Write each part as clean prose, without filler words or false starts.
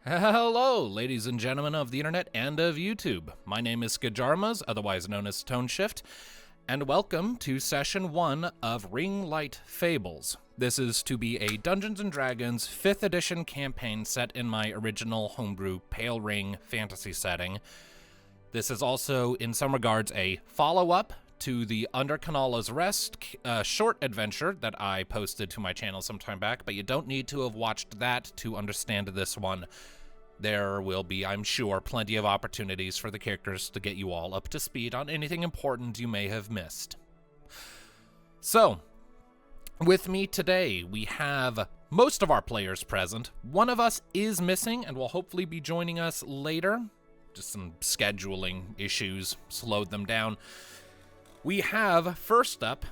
Hello, ladies and gentlemen of the internet and of YouTube. My name is Skijaramaz, otherwise known as Tone Shift, and welcome to Session 1 of Ringlight Fables. This is to be a Dungeons & Dragons 5th edition campaign set in my original homebrew Pale Ring fantasy setting. This is also, in some regards, a follow-up to the Under Kenalla's Rest short adventure that I posted to my channel some time back, but you don't need to have watched that to understand this one. There will be, I'm sure, plenty of opportunities for the characters to get you all up to speed on anything important you may have missed. So, with me today, we have most of our players present. One of us is missing and will hopefully be joining us later. Just some scheduling issues slowed them down. We have, first up,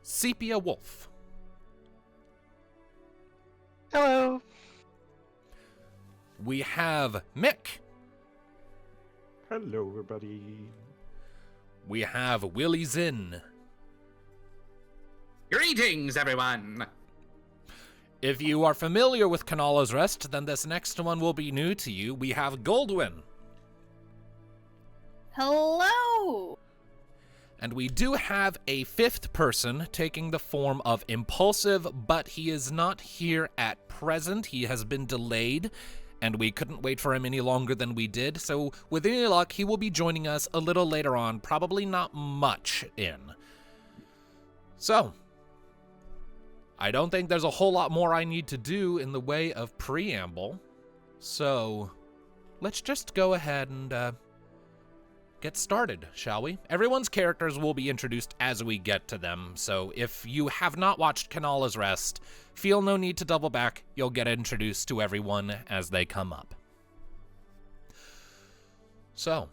SepiaWolfe. Hello. We have Mick. Hello, everybody. We have Willyzin. Greetings, everyone! If you are familiar with Kenalla's Rest, then this next one will be new to you. We have Goldwyn. Hello! And we do have a fifth person taking the form of Impulsive, but he is not here at present. He has been delayed, and we couldn't wait for him any longer than we did. So with any luck, he will be joining us a little later on, probably not much in. So, I don't think there's a whole lot more I need to do in the way of preamble. So, let's just go ahead and get started, shall we? Everyone's characters will be introduced as we get to them, so if you have not watched Kenalla's Rest, feel no need to double back. You'll get introduced to everyone as they come up. So,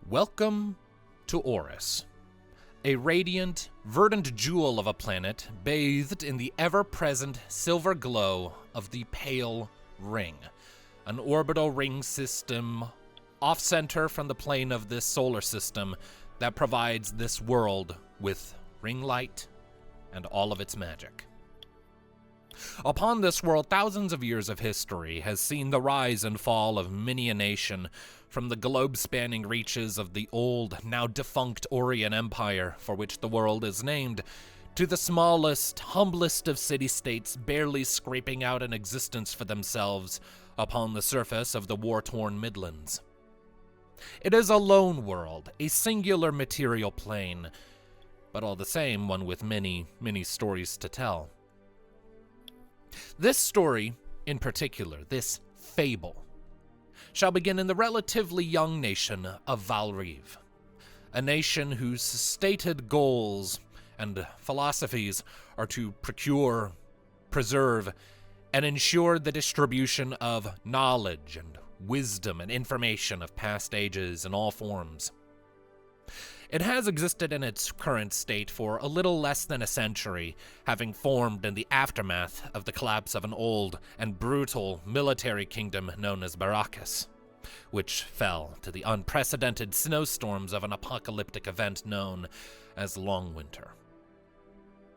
welcome to Oris, a radiant, verdant jewel of a planet bathed in the ever-present silver glow of the Pale Ring, an orbital ring system off-center from the plane of this solar system that provides this world with ring light and all of its magic. Upon this world, thousands of years of history has seen the rise and fall of many a nation, from the globe-spanning reaches of the old, now defunct Orient Empire, for which the world is named, to the smallest, humblest of city-states barely scraping out an existence for themselves upon the surface of the war-torn Midlands. It is a lone world, a singular material plane, but all the same one with many, many stories to tell. This story, in particular, this fable, shall begin in the relatively young nation of Valriv, a nation whose stated goals and philosophies are to procure, preserve, and ensure the distribution of knowledge and wisdom and information of past ages in all forms. It has existed in its current state for a little less than a century, having formed in the aftermath of the collapse of an old and brutal military kingdom known as Baracus, which fell to the unprecedented snowstorms of an apocalyptic event known as Long Winter.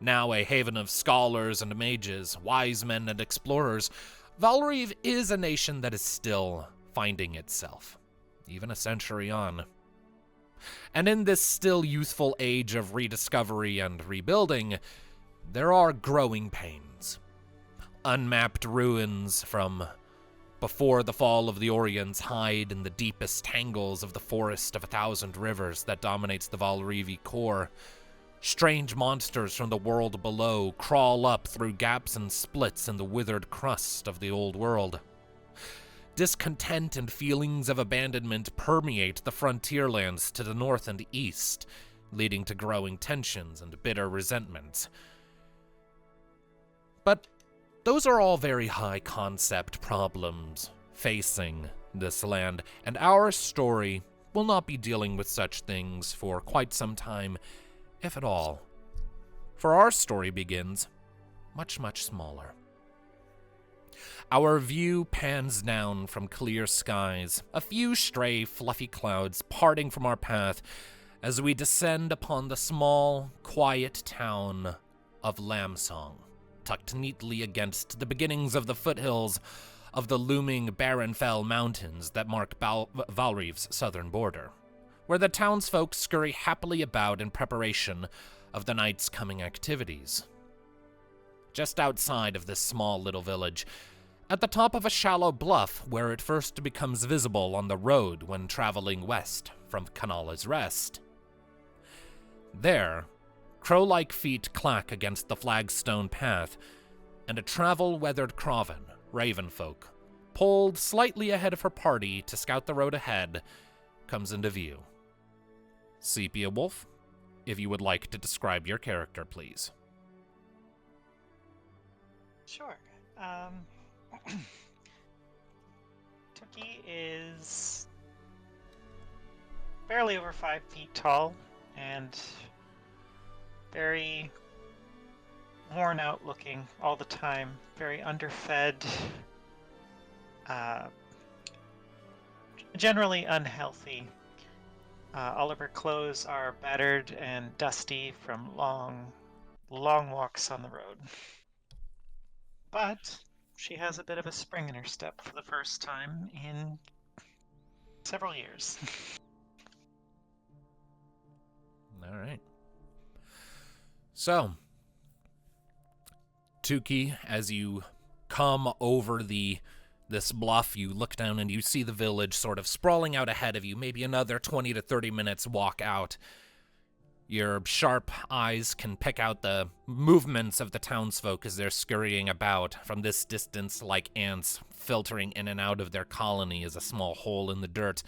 Now a haven of scholars and mages, wise men and explorers, Valriv is a nation that is still finding itself. even a century on. And in this still youthful age of rediscovery and rebuilding, there are growing pains. Unmapped ruins from before the fall of the Orions hide in the deepest tangles of the forest of 1,000 rivers that dominates the Valrivi core. Strange monsters from the world below crawl up through gaps and splits in the withered crust of the old world. Discontent and feelings of abandonment permeate the frontier lands to the north and east, leading to growing tensions and bitter resentments. But those are all very high-concept problems facing this land, and our story will not be dealing with such things for quite some time, if at all. For our story begins much, much smaller. Our view pans down from clear skies, a few stray, fluffy clouds parting from our path as we descend upon the small, quiet town of Lambsong, tucked neatly against the beginnings of the foothills of the looming Barrenfell Mountains that mark Valriv's southern border, where the townsfolk scurry happily about in preparation of the night's coming activities. Just outside of this small little village, at the top of a shallow bluff where it first becomes visible on the road when traveling west from Kenalla's Rest. There, crow-like feet clack against the flagstone path, and a travel-weathered Crovan, Ravenfolk, pulled slightly ahead of her party to scout the road ahead, comes into view. SepiaWolfe, if you would like to describe your character, please. Sure. Tuki is barely over 5 feet tall and very worn out looking all the time, very underfed, generally unhealthy. All of her clothes are battered and dusty from long walks on the road. But she has a bit of a spring in her step for the first time in several years. All right. So, Tuki, as you come over this bluff, you look down and you see the village sort of sprawling out ahead of you, maybe another 20 to 30 minutes walk out. Your sharp eyes can pick out the movements of the townsfolk as they're scurrying about. From this distance, like ants filtering in and out of their colony as a small hole in the dirt.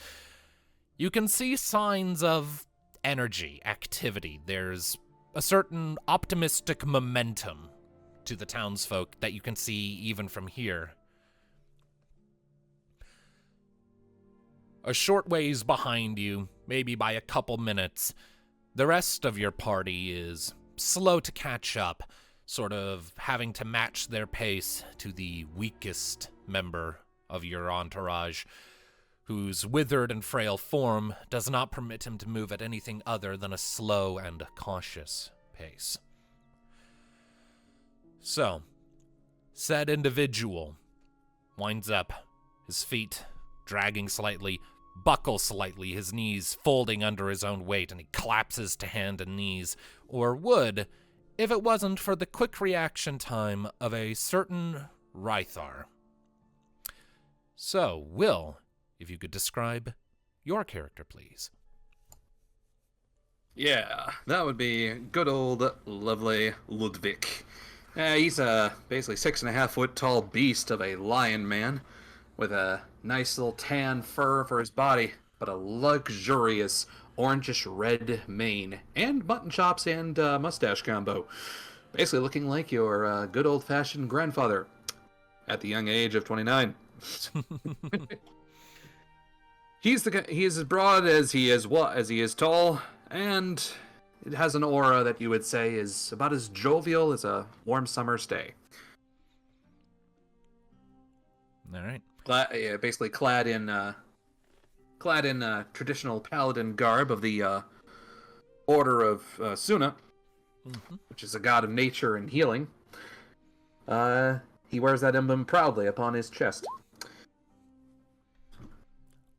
You can see signs of energy, activity. There's a certain optimistic momentum to the townsfolk that you can see even from here. A short ways behind you, maybe by a couple minutes, the rest of your party is slow to catch up, sort of having to match their pace to the weakest member of your entourage, whose withered and frail form does not permit him to move at anything other than a slow and cautious pace. So, said individual winds up, his feet dragging slightly, buckles slightly, his knees folding under his own weight, and he collapses to hand and knees, or would if it wasn't for the quick reaction time of a certain Rythar. So, Will, if you could describe your character, please. Yeah, that would be good old lovely Ludviek. He's a basically 6.5 foot tall beast of a lion man with a nice little tan fur for his body, but a luxurious orangish red mane and mutton chops and mustache combo. Basically looking like your good old fashioned grandfather at the young age of 29. He is as broad as he is tall, and it has an aura that you would say is about as jovial as a warm summer's day. All right. Basically clad in traditional paladin garb of the Order of Suna, which is a god of nature and healing. He wears that emblem proudly upon his chest.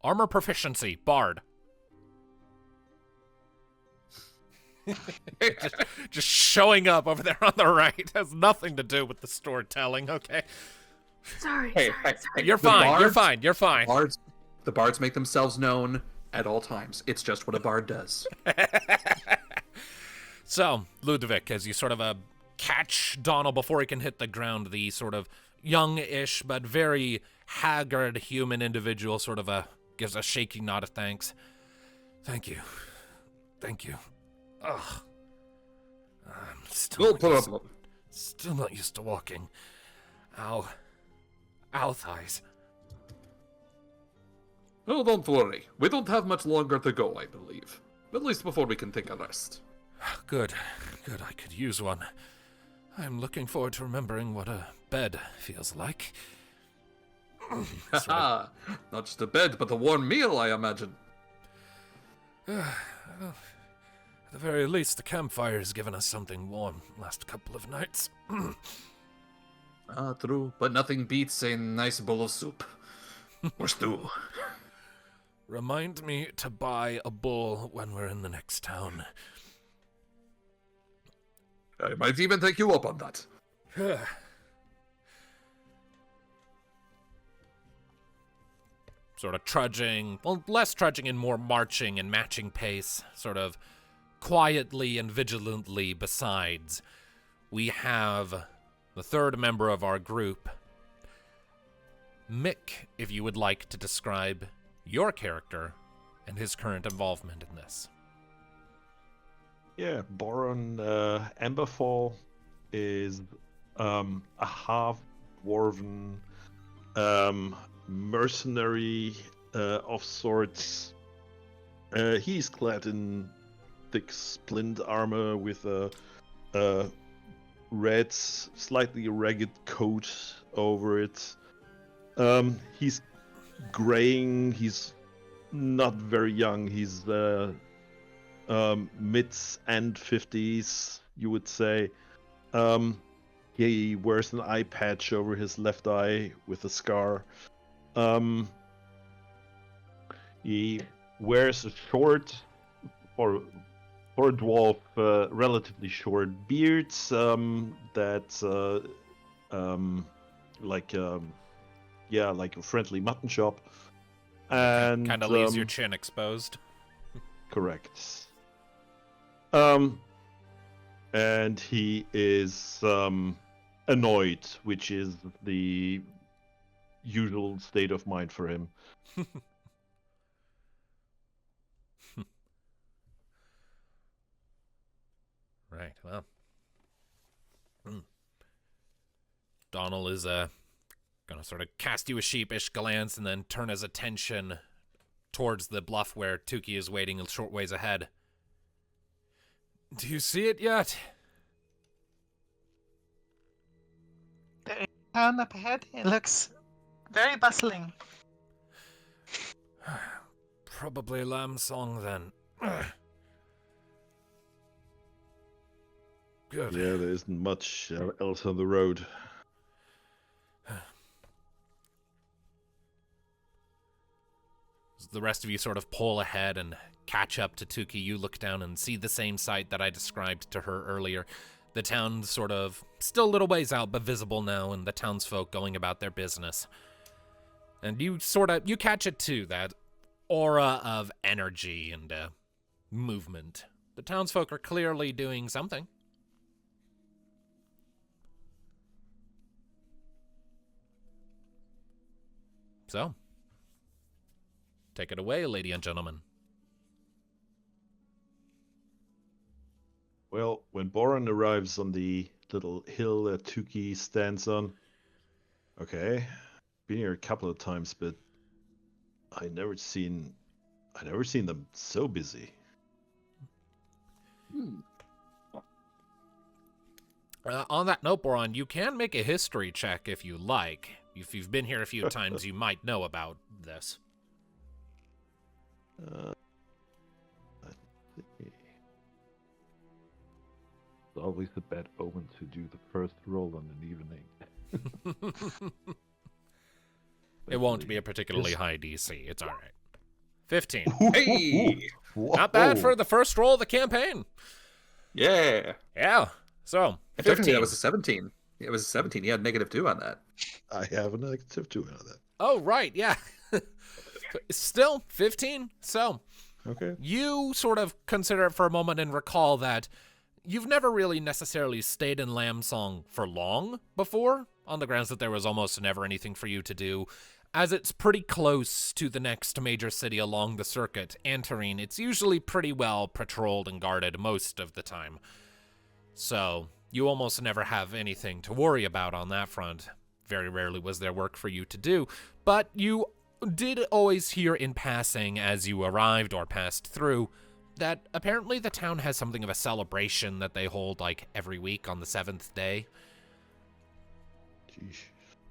Armor proficiency, bard. just showing up over there on the right has nothing to do with the storytelling, okay? Sorry. You're fine, you're fine. The bards make themselves known at all times. It's just what a bard does. So, Ludviek, as you sort of catch Donald before he can hit the ground, the sort of young-ish but very haggard human individual sort of gives a shaky nod of thanks. Thank you. Ugh. I'm still not used to walking. Ow. Ow, thighs. Oh, don't worry. We don't have much longer to go, I believe. At least before we can take a rest. Good. I could use one. I'm looking forward to remembering what a bed feels like. Not just a bed, but a warm meal, I imagine. At the very least, the campfire has given us something warm last couple of nights. True, but nothing beats a nice bowl of soup. Or stew. Remind me to buy a bowl when we're in the next town. I might even take you up on that. Sort of trudging, well, less trudging and more marching and matching pace, sort of quietly and vigilantly besides, we have the third member of our group. Mick, if you would like to describe your character and his current involvement in this. Yeah, Boron Emberfall is a half-dwarven mercenary of sorts. He's clad in thick splint armor with a red, slightly ragged coat over it. He's graying. He's not very young. He's mids and 50s, you would say. He wears an eye patch over his left eye with a scar. He wears a short, or for a dwarf, relatively short beard that like a friendly mutton chop, and Kind of leaves your chin exposed. Correct. And he is annoyed, which is the usual state of mind for him. Right, well. Donald is gonna sort of cast you a sheepish glance and then turn his attention towards the bluff where Tuki is waiting a short ways ahead. Do you see it yet? The town up ahead, it looks very bustling. Probably Lambsong then. Good. Yeah, there isn't much else on the road. The rest of you sort of pull ahead and catch up to Tuki. You look down and see the same sight that I described to her earlier. The town sort of still a little ways out, but visible now, and the townsfolk going about their business. And you catch it too, that aura of energy and movement. The townsfolk are clearly doing something. So, take it away, lady and gentlemen. Well, when Boron arrives on the little hill that Tuki stands on, okay, been here a couple of times, but I never seen them so busy. On that note, Boron, you can make a history check if you like. If you've been here a few times, you might know about this. It's always a bad omen to do the first roll on an evening. It won't be a particularly high DC. It's all right. 15. Hey! Not bad for the first roll of the campaign. Yeah. Yeah. So, Technically, 15. that was a 17. It was a 17. He had -2 on that. I have a -2 on that. Oh, right. Yeah. Still 15. So, Okay. you sort of consider it for a moment and recall that you've never really necessarily stayed in Lambsong for long before, on the grounds that there was almost never anything for you to do, as it's pretty close to the next major city along the circuit, Antarine. It's usually pretty well patrolled and guarded most of the time. So, you almost never have anything to worry about on that front. Very rarely was there work for you to do, but you did always hear in passing as you arrived or passed through that apparently the town has something of a celebration that they hold like every week on the 7th day. Jeez.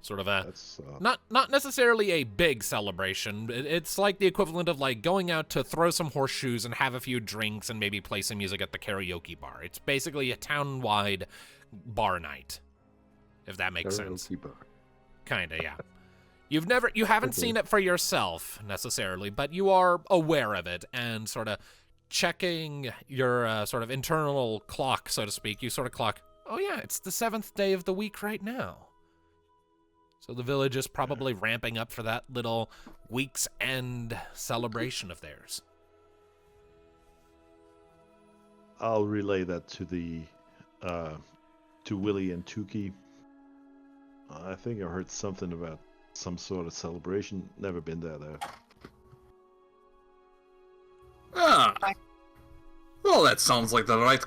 Sort of a That's not necessarily a big celebration. It's like the equivalent of like going out to throw some horseshoes and have a few drinks and maybe play some music at the karaoke bar. It's basically a town-wide bar night, if that makes sense. karaoke bar. Kinda, yeah. You haven't seen it for yourself necessarily, but you are aware of it and sort of checking your sort of internal clock, so to speak. You sort of clock, oh yeah, it's the 7th day of the week right now. So the village is probably ramping up for that little week's end celebration of theirs. I'll relay that to the to Willy and Tuki. I think I heard something about some sort of celebration. Never been there though. Ah. Well, that sounds like the right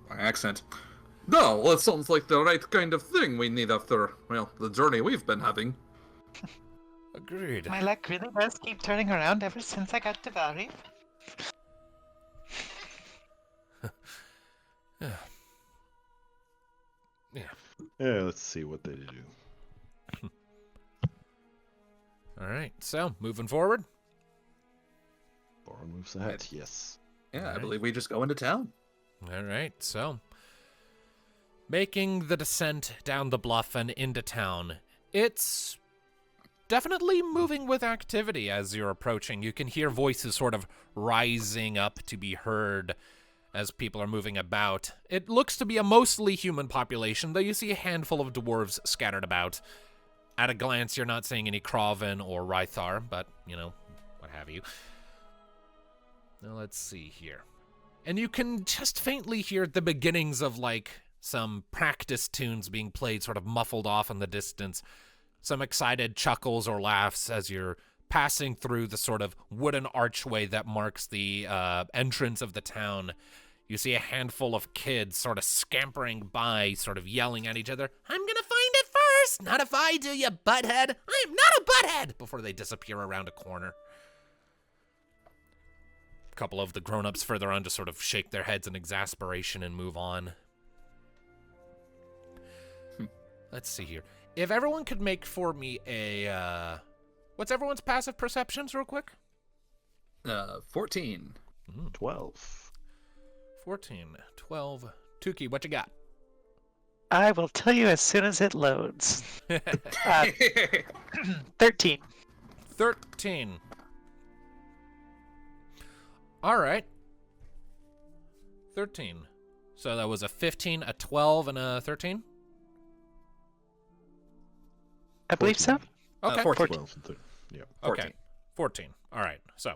my accent. No, well, that sounds like the right kind of thing we need after, well, the journey we've been having. Agreed. My luck really does keep turning around ever since I got to Valriv. Yeah. Yeah, let's see what they do. All right, so moving forward. Boron moves ahead. Yes. Yeah, I Alright. believe we just go into town. All right, so making the descent down the bluff and into town. It's definitely moving with activity as you're approaching. You can hear voices sort of rising up to be heard as people are moving about. It looks to be a mostly human population, though you see a handful of dwarves scattered about. At a glance, you're not seeing any Kraven or Rythar, but, you know, what have you. Now, let's see here. And you can just faintly hear the beginnings of, like, some practice tunes being played sort of muffled off in the distance. Some excited chuckles or laughs as you're passing through the sort of wooden archway that marks the entrance of the town. You see a handful of kids sort of scampering by, sort of yelling at each other, "I'm gonna find it first! Not if I do, you butthead! I am not a butthead!" before they disappear around a corner. A couple of the grown-ups further on just sort of shake their heads in exasperation and move on. Let's see here. If everyone could make for me a, what's everyone's passive perceptions real quick? 14. 12. 14, 12. Tuki, what you got? I will tell you as soon as it loads. 13. 13. All right. 13. So that was a 15, a 12, and a 13? I believe so. Okay. 14. 12 and 13. Yeah. 14. Okay. 14. All right. So,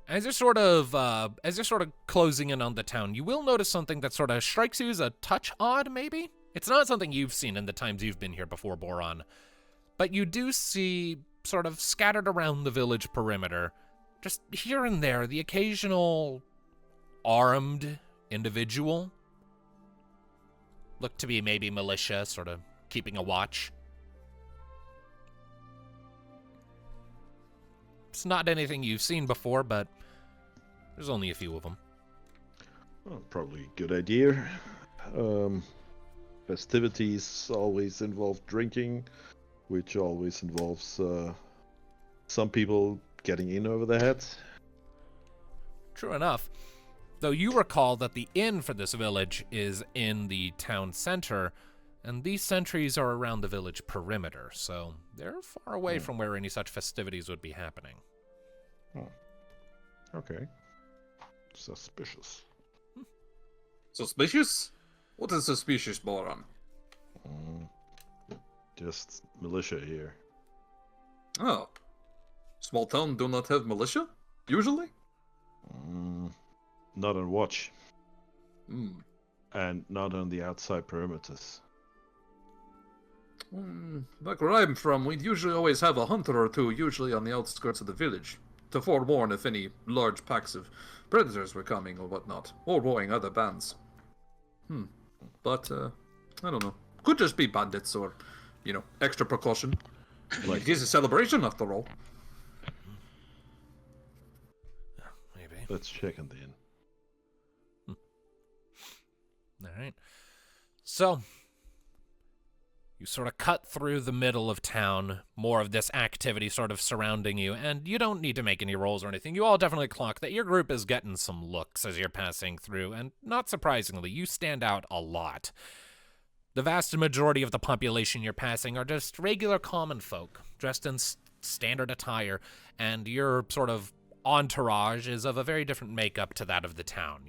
as you're sort of closing in on the town, you will notice something that sort of strikes you as a touch odd, maybe? It's not something you've seen in the times you've been here before, Boron. But you do see, sort of scattered around the village perimeter, just here and there, the occasional armed individual. Look to be maybe militia, sort of keeping a watch. It's not anything you've seen before, but there's only a few of them. Well, probably a good idea. Festivities always involve drinking, which always involves some people getting in over their heads. True enough. Though you recall that the inn for this village is in the town center, and these sentries are around the village perimeter, so they're far away from where any such festivities would be happening. Okay. Suspicious. Suspicious? What is suspicious, Boron? Just militia here. Oh. Small town do not have militia? Usually? Not on watch. And not on the outside perimeters. Back where I'm from, we'd usually always have a hunter or two, usually on the outskirts of the village, to forewarn if any large packs of predators were coming or whatnot, or warring other bands. But, I don't know. Could just be bandits or, extra precaution. Like, it is a celebration after all. Maybe. Let's check on the inn. All right. So, you sort of cut through the middle of town, more of this activity sort of surrounding you, and you don't need to make any rolls or anything. You all definitely clock that your group is getting some looks as you're passing through, and not surprisingly, you stand out a lot. The vast majority of the population you're passing are just regular common folk, dressed in standard attire, and your sort of entourage is of a very different makeup to that of the town.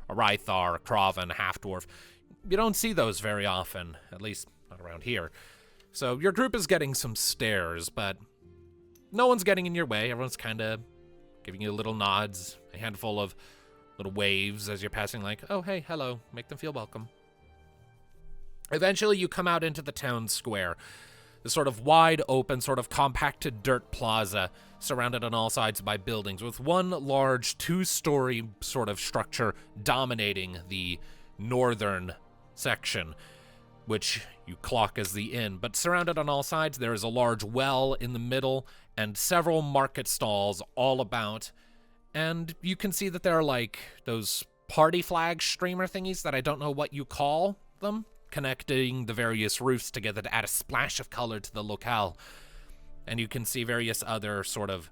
A Rythar, a Kraven, a half-dwarf. You don't see those very often, at least not around here. So your group is getting some stares, but no one's getting in your way. Everyone's kind of giving you little nods, a handful of little waves as you're passing, like, oh, hey, hello, make them feel welcome. Eventually, you come out into the town square, the sort of wide open, sort of compacted dirt plaza surrounded on all sides by buildings, with one large two-story sort of structure dominating the northern section, which you clock as the inn. But surrounded on all sides, there is a large well in the middle and several market stalls all about. And you can see that there are like those party flag streamer thingies that I don't know what you call them, connecting the various roofs together to add a splash of color to the locale. And you can see various other sort of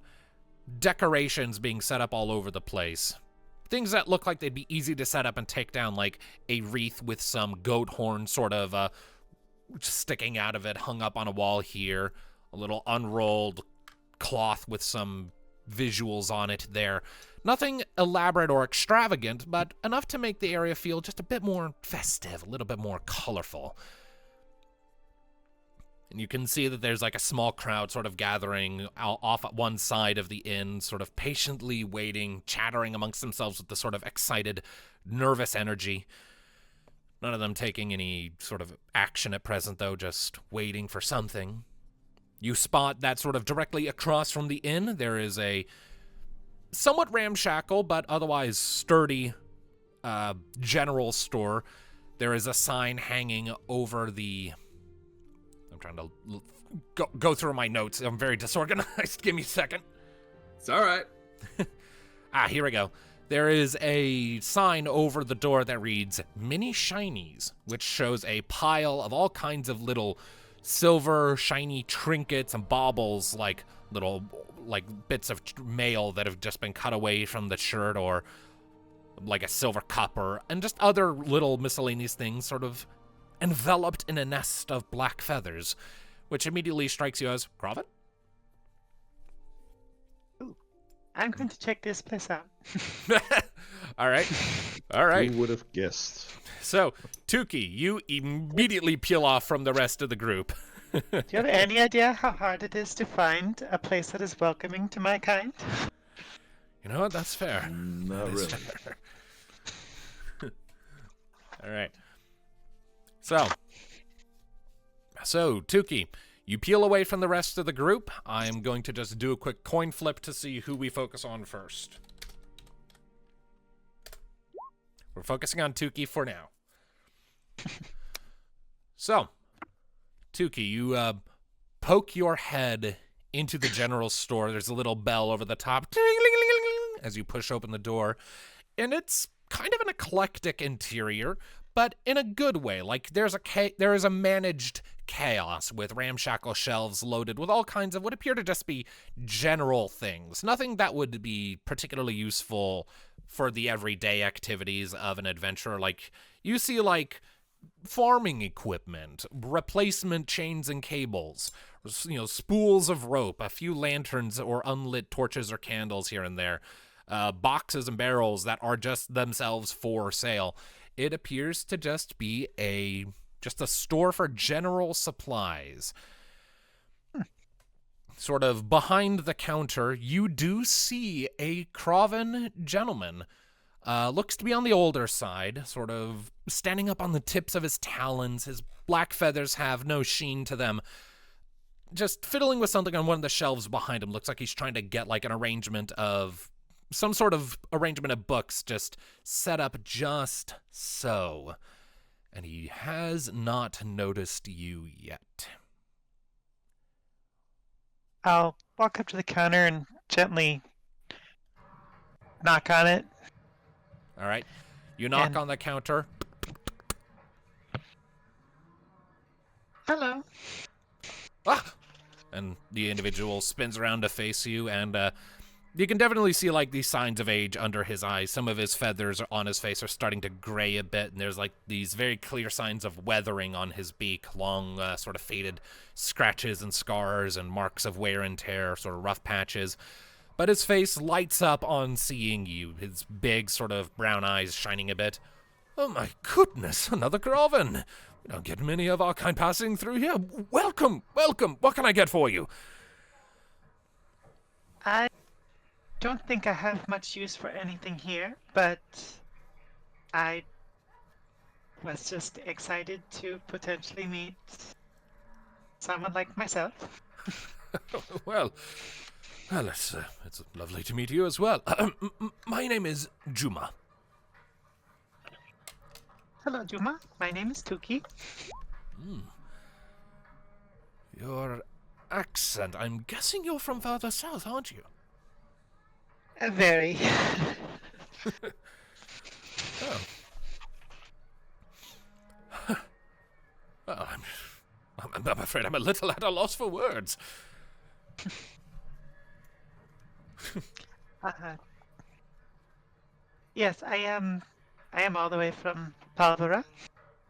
decorations being set up all over the place. Things that look like they'd be easy to set up and take down, like a wreath with some goat horn sort of sticking out of it, hung up on a wall here. A little unrolled cloth with some visuals on it there. Nothing elaborate or extravagant, but enough to make the area feel just a bit more festive, a little bit more colorful. And you can see that there's like a small crowd sort of gathering off at one side of the inn, sort of patiently waiting, chattering amongst themselves with the sort of excited, nervous energy. None of them taking any sort of action at present, though, just waiting for something. You spot that sort of directly across from the inn, there is a somewhat ramshackle, but otherwise sturdy general store. There is a sign hanging over the... I'm trying to go through my notes. I'm very disorganized. Give me a second. It's all right. Here we go. There is a sign over the door that reads Mini Shinies, which shows a pile of all kinds of little silver shiny trinkets and baubles, like little bits of mail that have just been cut away from the shirt, or like a silver cup, and just other little miscellaneous things sort of enveloped in a nest of black feathers, which immediately strikes you as Kraven? Ooh, I'm going to check this place out. All right. Who would have guessed? So, Tuki, you immediately peel off from the rest of the group. Do you have any idea how hard it is to find a place that is welcoming to my kind? You know what? That's fair. Not really. Fair. All right. So, Tuki, you peel away from the rest of the group. I'm going to just do a quick coin flip to see who we focus on first. We're focusing on Tuki for now. So, Tuki, you poke your head into the general store. There's a little bell over the top as you push open the door, and it's kind of an eclectic interior, but in a good way. Like, there is a managed chaos with ramshackle shelves loaded with all kinds of what appear to just be general things. Nothing that would be particularly useful for the everyday activities of an adventurer. Like, you see, like, farming equipment, replacement chains and cables, spools of rope, a few lanterns or unlit torches or candles here and there, boxes and barrels that are just themselves for sale. It appears to just be a store for general supplies. Sort of behind the counter, you do see a Crovan gentleman. Looks to be on the older side, sort of standing up on the tips of his talons. His black feathers have no sheen to them. Just fiddling with something on one of the shelves behind him. Looks like he's trying to get like some sort of arrangement of books just set up just so. And he has not noticed you yet. I'll walk up to the counter and gently knock on it. All right. You knock on the counter. Hello. Ah! And the individual spins around to face you, and you can definitely see like these signs of age under his eyes. Some of his feathers on his face are starting to gray a bit, and there's like these very clear signs of weathering on his beak, long sort of faded scratches and scars and marks of wear and tear, sort of rough patches. But his face lights up on seeing you, his big sort of brown eyes shining a bit. Oh my goodness, another Crovan! We don't get many of our kind passing through here. Welcome, welcome. What can I get for you? I don't think I have much use for anything here, but I was just excited to potentially meet someone like myself. Well, it's lovely to meet you as well. My name is Juma. Hello, Juma. My name is Tuki. Your accent, I'm guessing you're from further south, aren't you? Very. Oh. Well, I'm afraid I'm a little at a loss for words. Yes, I am all the way from Palvera.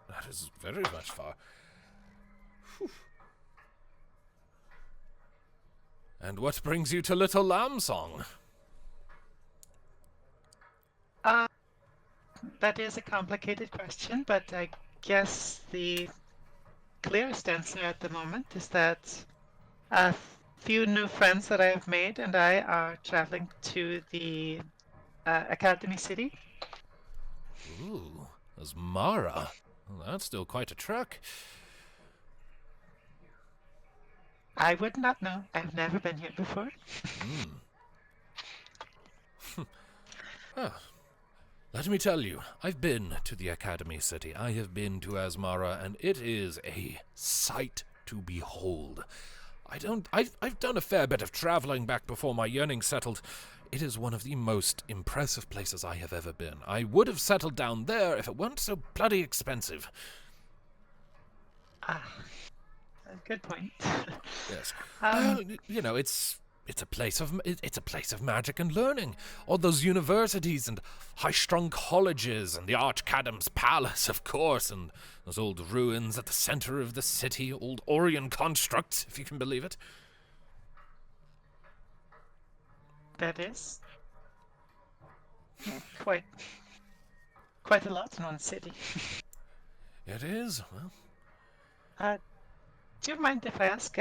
That is very much far. Whew. And what brings you to Little Lambsong? That is a complicated question, but I guess the clearest answer at the moment is that a few new friends that I have made and I are traveling to the Academy City. Ooh, Asmara. Well, that's still quite a trek. I would not know. I've never been here before. Let me tell you, I've been to the Academy City. I have been to Asmara, and it is a sight to behold. I've done a fair bit of traveling back before my yearning settled. It is one of the most impressive places I have ever been. I would have settled down there if it weren't so bloody expensive. Good point. Yes. It's a place of magic and learning. All those universities and high-strung colleges and the Archcadam's palace, of course, and those old ruins at the center of the city, old Orion constructs, if you can believe it. That is quite a lot in one city. It is. Well, do you mind if I ask?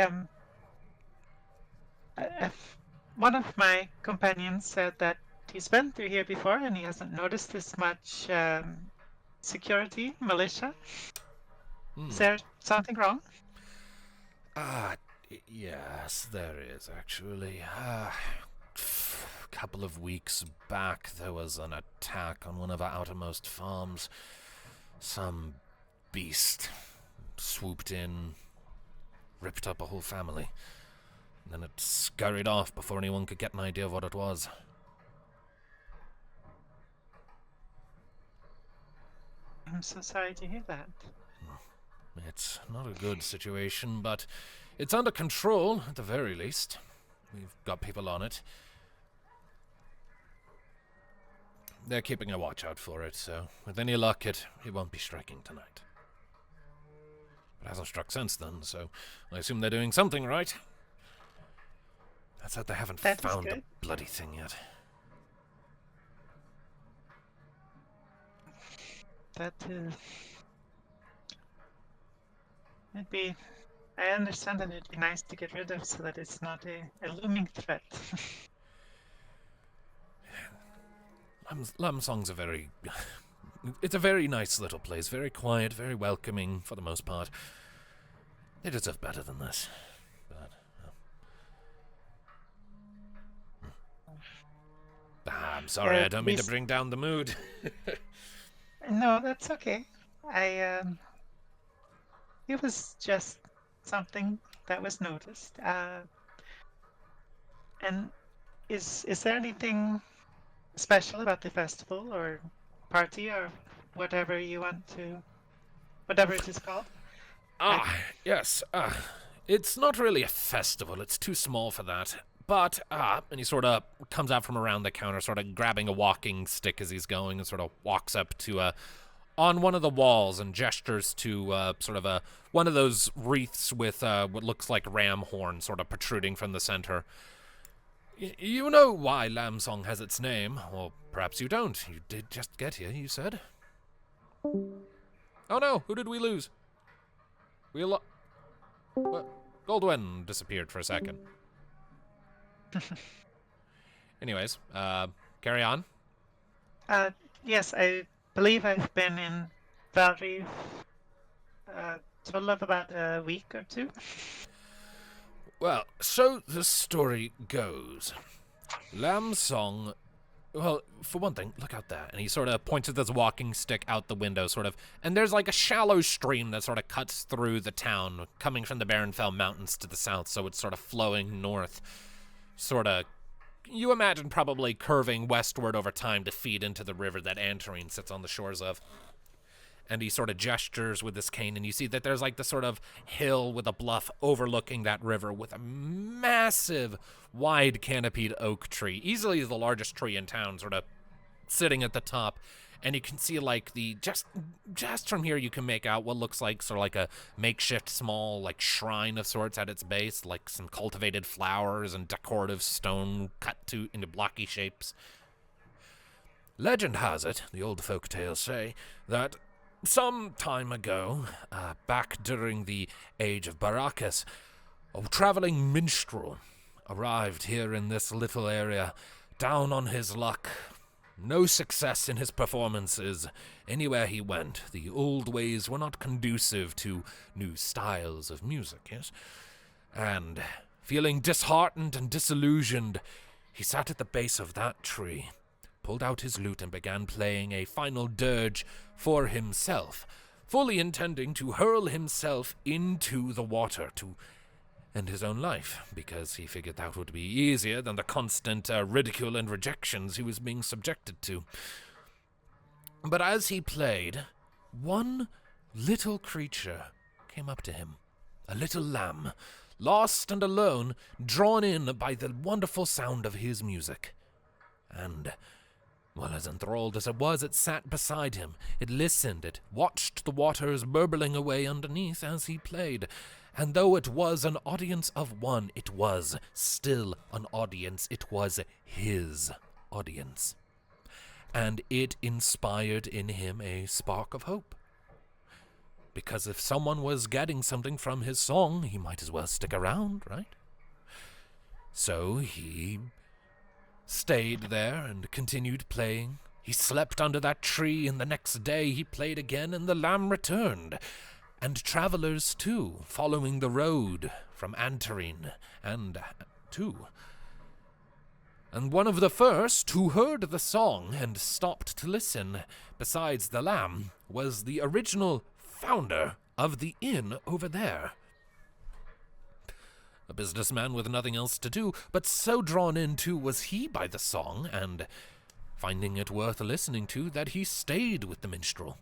One of my companions said that he's been through here before and he hasn't noticed this much security, militia. Is there something wrong? Yes, there is, actually. A couple of weeks back, there was an attack on one of our outermost farms. Some beast swooped in, ripped up a whole family. Then it scurried off before anyone could get an idea of what it was. I'm so sorry to hear that. It's not a good situation, but it's under control, at the very least. We've got people on it. They're keeping a watch out for it, so with any luck, it won't be striking tonight. It hasn't struck since then, so I assume they're doing something right. That's that they haven't That is found the good. bloody thing yet. That is... I understand that it'd be nice to get rid of so that it's not a looming threat. Lambsong's it's a very nice little place, very quiet, very welcoming for the most part. They deserve better than this. But, I'm sorry, I don't mean to bring down the mood. No, that's okay. It was just something that was noticed. And is there anything special about the festival or party or whatever it is called? Yes. It's not really a festival. It's too small for that. But, and he sort of comes out from around the counter, sort of grabbing a walking stick as he's going, and sort of walks up to, on one of the walls and gestures to, one of those wreaths with, what looks like ram horn sort of protruding from the center. You know why Lambsong has its name, or perhaps you don't. You did just get here, you said. Oh no, who did we lose? What? Goldwyn disappeared for a second. Anyways, carry on. Yes, I believe I've been in Valriv total of about a week or two. Well, so the story goes. Lambsong, well, for one thing, look out there. And he sort of points with his walking stick out the window, sort of. And there's like a shallow stream that sort of cuts through the town, coming from the Barrenfell Mountains to the south, so it's sort of flowing north. Sort of, you imagine probably curving westward over time to feed into the river that Antarine sits on the shores of. And he sort of gestures with his cane, and you see that there's like this sort of hill with a bluff overlooking that river with a massive, wide canopied oak tree, easily the largest tree in town, sort of sitting at the top. And you can see like just from here you can make out what looks like sort of like a makeshift small like shrine of sorts at its base, like some cultivated flowers and decorative stone cut into blocky shapes. Legend has it, the old folk tales say, that some time ago, back during the age of Baracus, a traveling minstrel arrived here in this little area, down on his luck. No success in his performances. Anywhere he went, the old ways were not conducive to new styles of music, yes? And, feeling disheartened and disillusioned, he sat at the base of that tree, pulled out his lute and began playing a final dirge for himself, fully intending to hurl himself into the water to end his own life, because he figured that would be easier than the constant ridicule and rejections he was being subjected to. But as he played, one little creature came up to him, a little lamb, lost and alone, drawn in by the wonderful sound of his music. And, well, as enthralled as it was, it sat beside him. It listened, it watched the waters burbling away underneath as he played. And though it was an audience of one, it was still an audience. It was his audience. And it inspired in him a spark of hope. Because if someone was getting something from his song, he might as well stick around, right? So he stayed there and continued playing. He slept under that tree, and the next day he played again, and the lamb returned. And travelers, too, following the road from Antarine and too. And one of the first who heard the song and stopped to listen, besides the lamb, was the original founder of the inn over there. A businessman with nothing else to do, but so drawn in too was he by the song, and finding it worth listening to, that he stayed with the minstrel,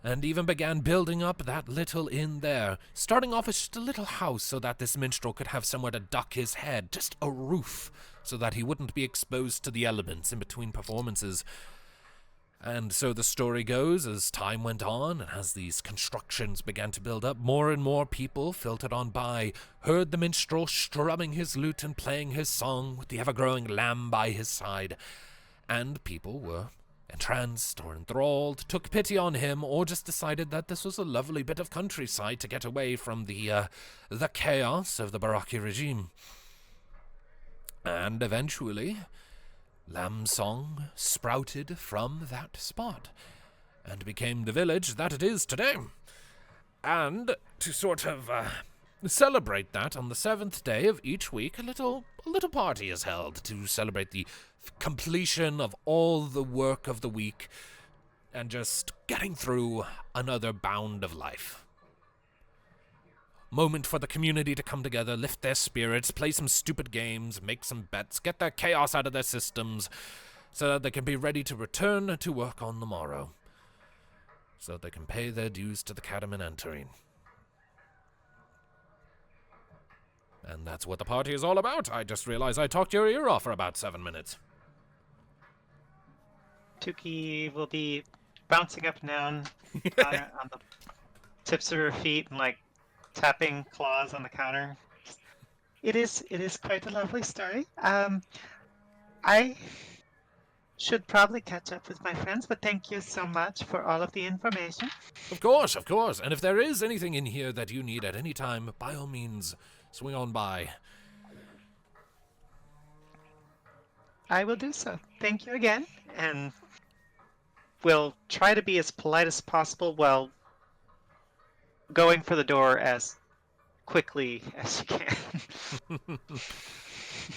and even began building up that little inn there, starting off as just a little house so that this minstrel could have somewhere to duck his head, just a roof, so that he wouldn't be exposed to the elements in between performances. And so the story goes, as time went on, and as these constructions began to build up, more and more people filtered on by, heard the minstrel strumming his lute and playing his song with the ever-growing lamb by his side, and people were entranced or enthralled, took pity on him, or just decided that this was a lovely bit of countryside to get away from the chaos of the Baraki regime. And eventually, Lambsong sprouted from that spot and became the village that it is today. And to sort of celebrate that, on the 7th day of each week, a little party is held to celebrate the completion of all the work of the week and just getting through another bound of life. Moment for the community to come together, lift their spirits, play some stupid games, make some bets, get their chaos out of their systems, so that they can be ready to return to work on the morrow, so that they can pay their dues to the Cademacy. And that's what the party is all about. I just realized I talked your ear off for about 7 minutes. Tuki will be bouncing up and down on the tips of her feet and tapping claws on the counter. It is quite a lovely story. I should probably catch up with my friends, but thank you so much for all of the information. Of course. And if there is anything in here that you need at any time, by all means, swing on by. I will do so. Thank you again, and we'll try to be as polite as possible while going for the door as quickly as you can.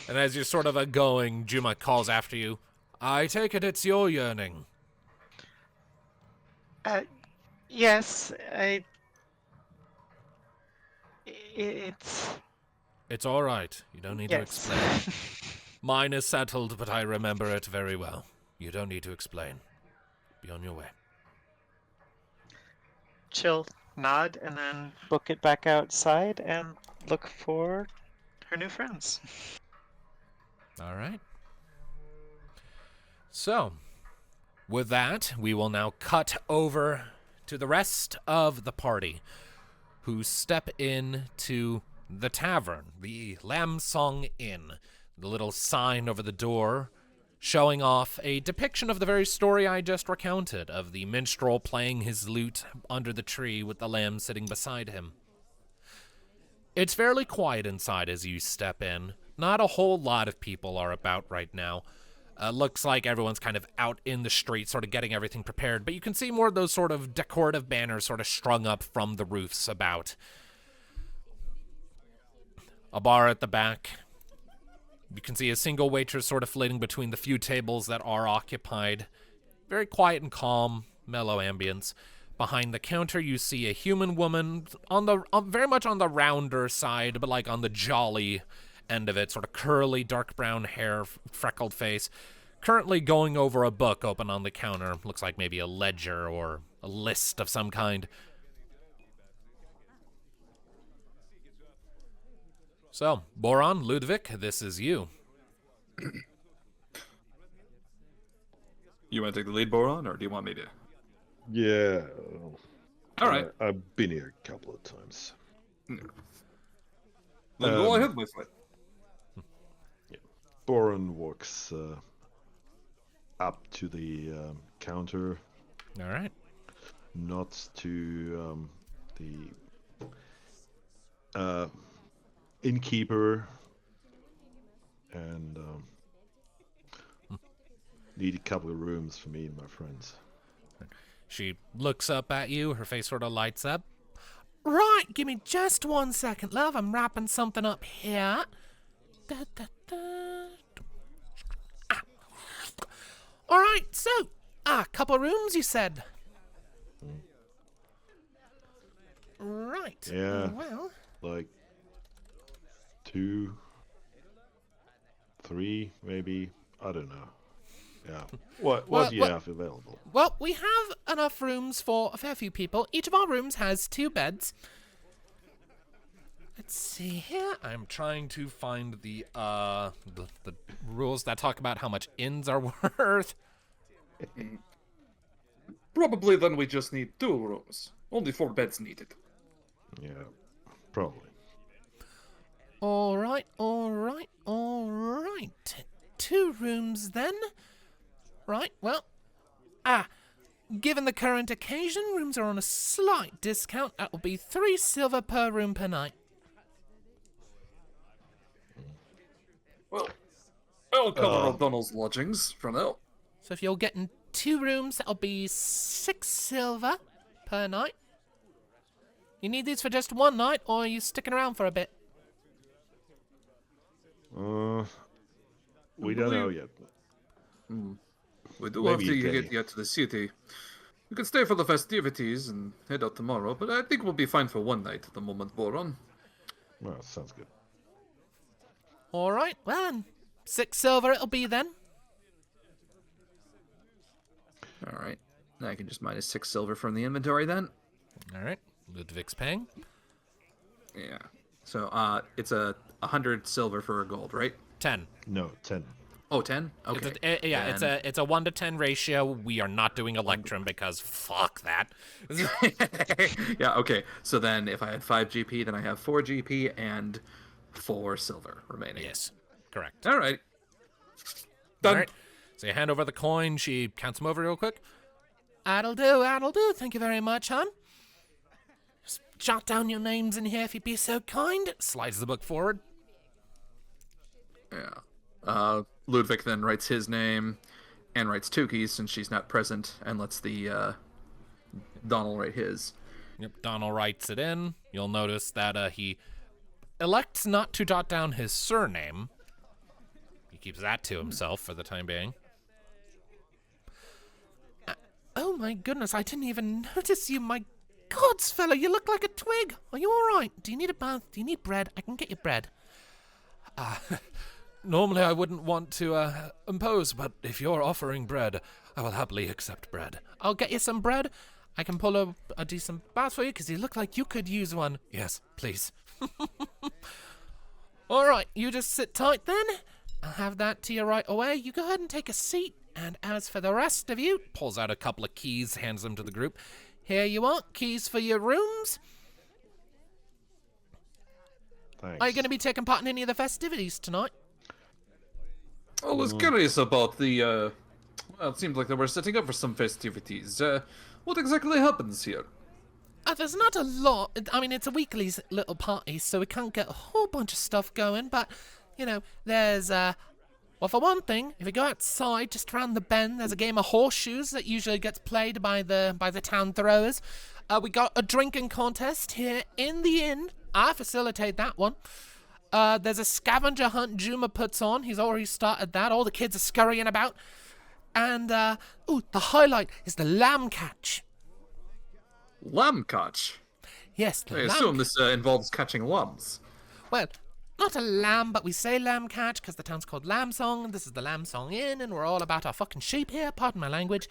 And as you're sort of going, Juma calls after you. I take it it's your yearning. Yes, it's all right. You don't need to explain. Mine is settled, but I remember it very well. You don't need to explain. Be on your way. She'll nod and then book it back outside and look for her new friends. All right. So, with that, we will now cut over to the rest of the party, who step in to the tavern, the Lambsong Inn, the little sign over the door showing off a depiction of the very story I just recounted, of the minstrel playing his lute under the tree with the lamb sitting beside him. It's fairly quiet inside as you step in. Not a whole lot of people are about right now. Looks like everyone's kind of out in the street, sort of getting everything prepared, but you can see more of those sort of decorative banners sort of strung up from the roofs about. A bar at the back. You can see a single waitress sort of flitting between the few tables that are occupied. Very quiet and calm, mellow ambience. Behind the counter, you see a human woman on the very much on the rounder side, but like on the jolly end of it, sort of curly, dark brown hair, freckled face, currently going over a book open on the counter. Looks like maybe a ledger or a list of some kind. So, Boron, Ludviek, this is you. You want to take the lead, Boron, or do you want me to? Yeah. All right. I've been here a couple of times. Then go ahead with it. Yeah. Boron walks up to the counter. All right. Nods to the innkeeper and need a couple of rooms for me and my friends. She looks up at you, her face sort of lights up. Right, give me just 1 second, love. I'm wrapping something up here. All right, so, a couple of rooms, you said. Right. Yeah. Well, Like 2, 3, maybe. I don't know. Yeah. What do you have available? well, we have enough rooms for a fair few people. Each of our rooms has 2 beds. Let's see here. I'm trying to find the rules that talk about how much inns are worth. Probably then we just need 2 rooms. Only 4 beds needed. Yeah, probably. All right. 2 rooms then. Right, well, given the current occasion, rooms are on a slight discount. That will be 3 silver per room per night. Well, I'll cover O'Donnell's lodgings for now. So if you're getting 2 rooms, that'll be 6 silver per night. You need these for just 1 night, or are you sticking around for a bit? We don't know yet. We do Maybe have a to day. get to the city. We could stay for the festivities and head out tomorrow, but I think we'll be fine for 1 night at the moment, Boron. Well, sounds good. All right, well, then, 6 silver it'll be then. Alright. I can just minus 6 silver from the inventory then. All right, Ludviek's paying. Yeah. So, it's 100 silver for a gold, right? 10. No, 10. Oh, 10? Okay. It's a 1 to 10 ratio. We are not doing Electrum because fuck that. Yeah, okay. So then if I had 5 GP, then I have 4 GP and 4 silver remaining. Yes, correct. All right. Done. All right. So you hand over the coin. She counts them over real quick. That'll do. Thank you very much, hon. Just jot down your names in here if you'd be so kind. Slides the book forward. Yeah. Ludviek then writes his name and writes Tuki's since she's not present and lets the Donald write his. Yep, Donald writes it in. You'll notice that he elects not to jot down his surname. He keeps that to himself for the time being. Oh my goodness, I didn't even notice you. My gods, fella, you look like a twig. Are you all right? Do you need a bath? Do you need bread? I can get you bread. Normally I wouldn't want to impose, but if you're offering bread, I will happily accept bread. I'll get you some bread. I can pull a decent bath for you, because you look like you could use one. Yes, please. All right, you just sit tight then. I'll have that to you right away. You go ahead and take a seat. And as for the rest of you, pulls out a couple of keys, hands them to the group. Here you are, keys for your rooms. Thanks. Are you going to be taking part in any of the festivities tonight? I was curious about the, well, it seemed like they were setting up for some festivities. What exactly happens here? There's not a lot. I mean, it's a weekly little party, so we can't get a whole bunch of stuff going. But, you know, there's, well, for one thing, if you go outside, just around the bend, there's a game of horseshoes that usually gets played by the town throwers. We got a drinking contest here in the inn. I facilitate that one. There's a scavenger hunt Juma puts on. He's already started that. All the kids are scurrying about. And, the highlight is the lamb catch. Lamb catch? Yes, the I lamb assume this involves catching lambs. Well, not a lamb, but we say lamb catch because the town's called Lambsong. This is the Lambsong Inn, and we're all about our fucking sheep here. Pardon my language.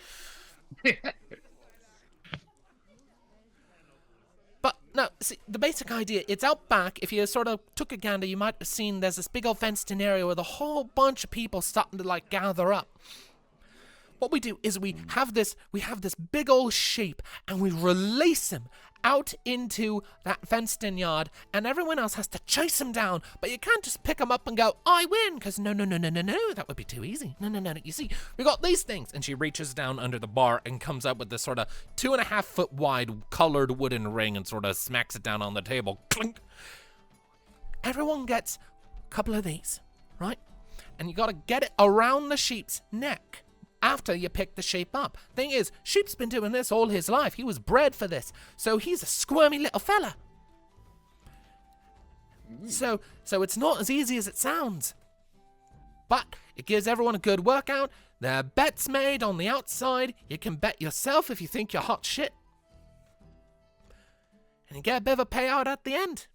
But, no, see, the basic idea, it's out back. If you sort of took a gander, you might have seen there's this big old fenced-in area with a whole bunch of people starting to, like, gather up. What we do is we have this big old sheep, and we release him out into that fenced-in yard, and everyone else has to chase him down. But you can't just pick him up and go, I win, because no, that would be too easy. No. You see, we got these things. And she reaches down under the bar and comes up with this sort of 2.5 foot wide colored wooden ring and sort of smacks it down on the table. Clink. Everyone gets a couple of these, right? And you got to get it around the sheep's neck after you pick the sheep up. Thing is, sheep's been doing this all his life. He was bred for this. So he's a squirmy little fella. So it's not as easy as it sounds. But it gives everyone a good workout. There are bets made on the outside. You can bet yourself if you think you're hot shit. And you get a bit of a payout at the end.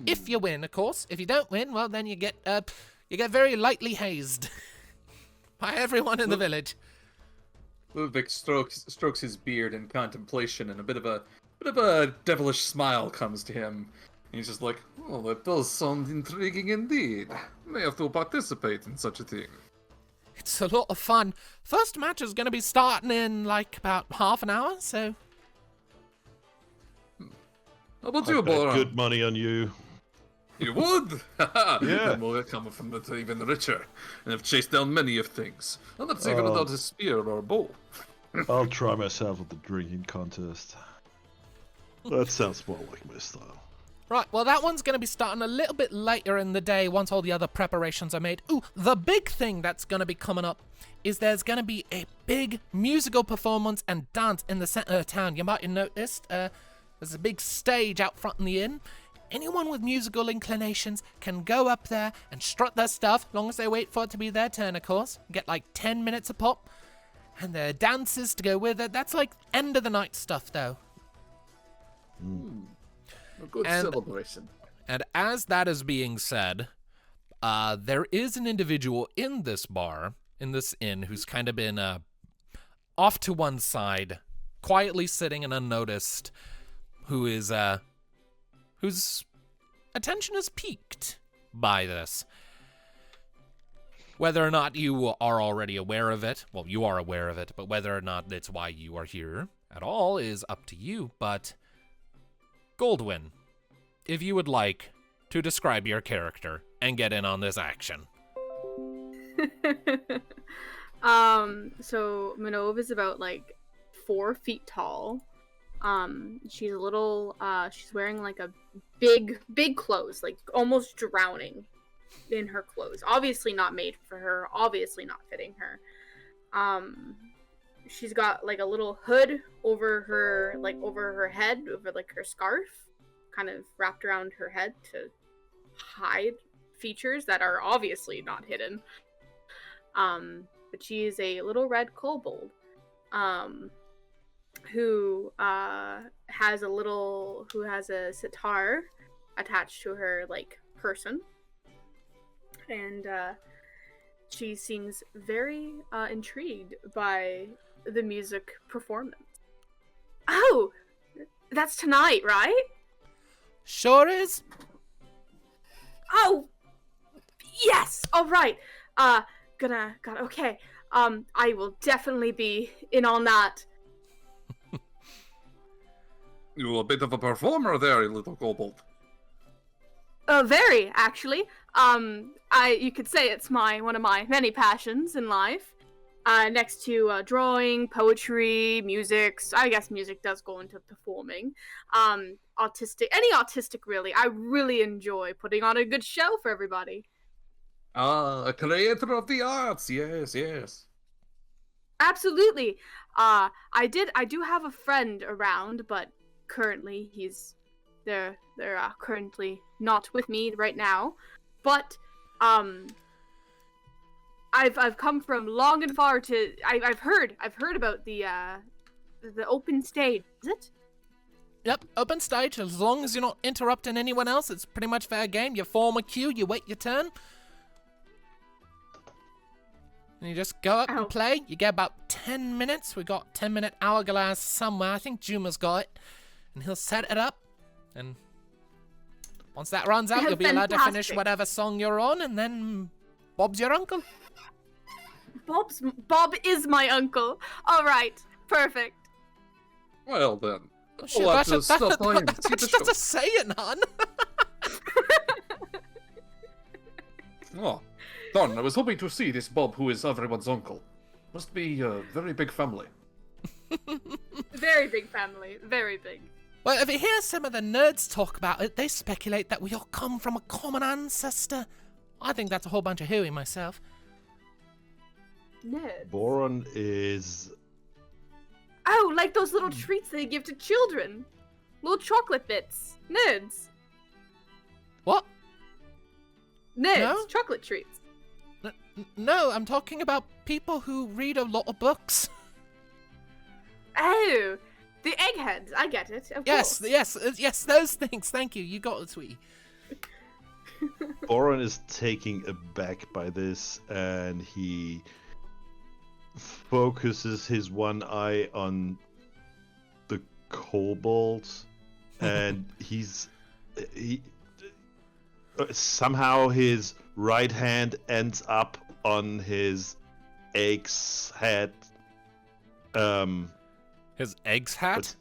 If you win, of course. If you don't win, well, then you get very lightly hazed. By everyone in the village. Ludviek strokes his beard in contemplation, and a bit of a devilish smile comes to him. He's just like, "Oh, that does sound intriguing indeed. May have to participate in such a thing." It's a lot of fun. First match is going to be starting in like about half an hour, so... How about I you, bet Boron? good money on you. You would? Yeah. Then we'll come from it even richer, and have chased down many of things. I'm not even without a spear or a bow. I'll try myself at the drinking contest. That sounds more like my style. Right, well, that one's going to be starting a little bit later in the day once all the other preparations are made. Ooh, the big thing that's going to be coming up is there's going to be a big musical performance and dance in the center of town. You might have noticed there's a big stage out front in the inn. Anyone with musical inclinations can go up there and strut their stuff, long as they wait for it to be their turn, of course. Get like 10 minutes a pop. And there are dances to go with it. That's like end of the night stuff, though. A good celebration. And as that is being said, there is an individual in this bar, in this inn, who's kind of been off to one side, quietly sitting and unnoticed, whose attention is piqued by this. Whether or not you are already aware of it, well, you are aware of it, but whether or not it's why you are here at all is up to you. But Goldwyn, if you would like to describe your character and get in on this action. So Minnove is about like 4 feet tall. She's a little, she's wearing like a big clothes, like almost drowning in her clothes. Obviously not made for her, obviously not fitting her. She's got like a little hood over her head, over like her scarf, kind of wrapped around her head to hide features that are obviously not hidden. But she is a little red kobold, who has a sitar attached to her like person, and she seems very intrigued by the music performance. Oh, that's tonight, right? Sure is. Oh, yes. All right. Okay. I will definitely be in on that. You're a bit of a performer there, little kobold. Very, actually. You could say it's one of my many passions in life. Next to drawing, poetry, music. I guess music does go into performing. Any autistic really. I really enjoy putting on a good show for everybody. A creator of the arts, yes. Absolutely. I do have a friend around, but currently they're currently not with me right now. But I've come from long and far to I've heard about the open stage. Is it? Yep, open stage. As long as you're not interrupting anyone else, it's pretty much fair game. You form a queue, you wait your turn. And you just go up and play. You get about 10 minutes. We got 10-minute hourglass somewhere. I think Juma's got it. And he'll set it up. And once that runs out, you'll be allowed to finish whatever song you're on. And then Bob's your uncle. Bob is my uncle. All right. Perfect. Well then. Oh, shit, that's just say it, hon. Oh, darn, I was hoping to see this Bob who is everyone's uncle. Must be a very big family. Very big family. Very big. Well, if you hear some of the nerds talk about it, they speculate that we all come from a common ancestor. I think that's a whole bunch of hooey myself. Nerds. Boron is... Oh, like those little treats they give to children. Little chocolate bits. Nerds. What? Nerds. No? Chocolate treats. No, I'm talking about people who read a lot of books. Oh, the eggheads. I get it. Of course. Yes, those things. Thank you. You got it, sweetie. Boron is taken aback by this, and he focuses his one eye on the kobolds, and he somehow his right hand ends up on his Ache's head. His eggs hat?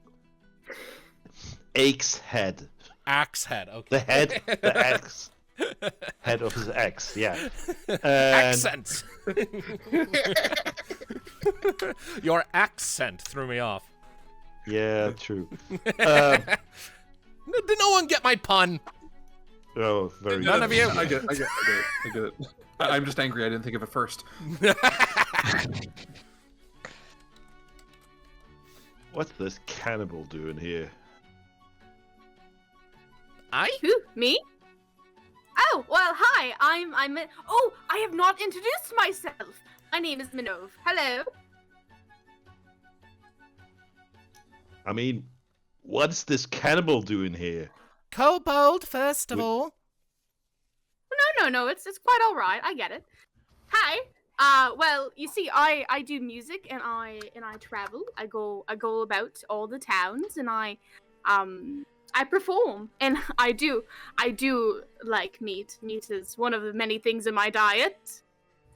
Ache's head. Axe head, okay. The head, the axe. Head of his axe, yeah. Accent! Your accent threw me off. Yeah, true. Did no one get my pun? Oh, very None good. of you? I get it. I'm just angry I didn't think of it first. What's this cannibal doing here? Who? Me? Oh, well, hi. I'm. Oh, I have not introduced myself. My name is Minnove. Hello. I mean, what's this cannibal doing here? Kobold, first of all. No. It's quite all right. I get it. Hi. Well, you see, I do music and I travel. I go about all the towns and I perform and I do like meat. Meat is one of the many things in my diet.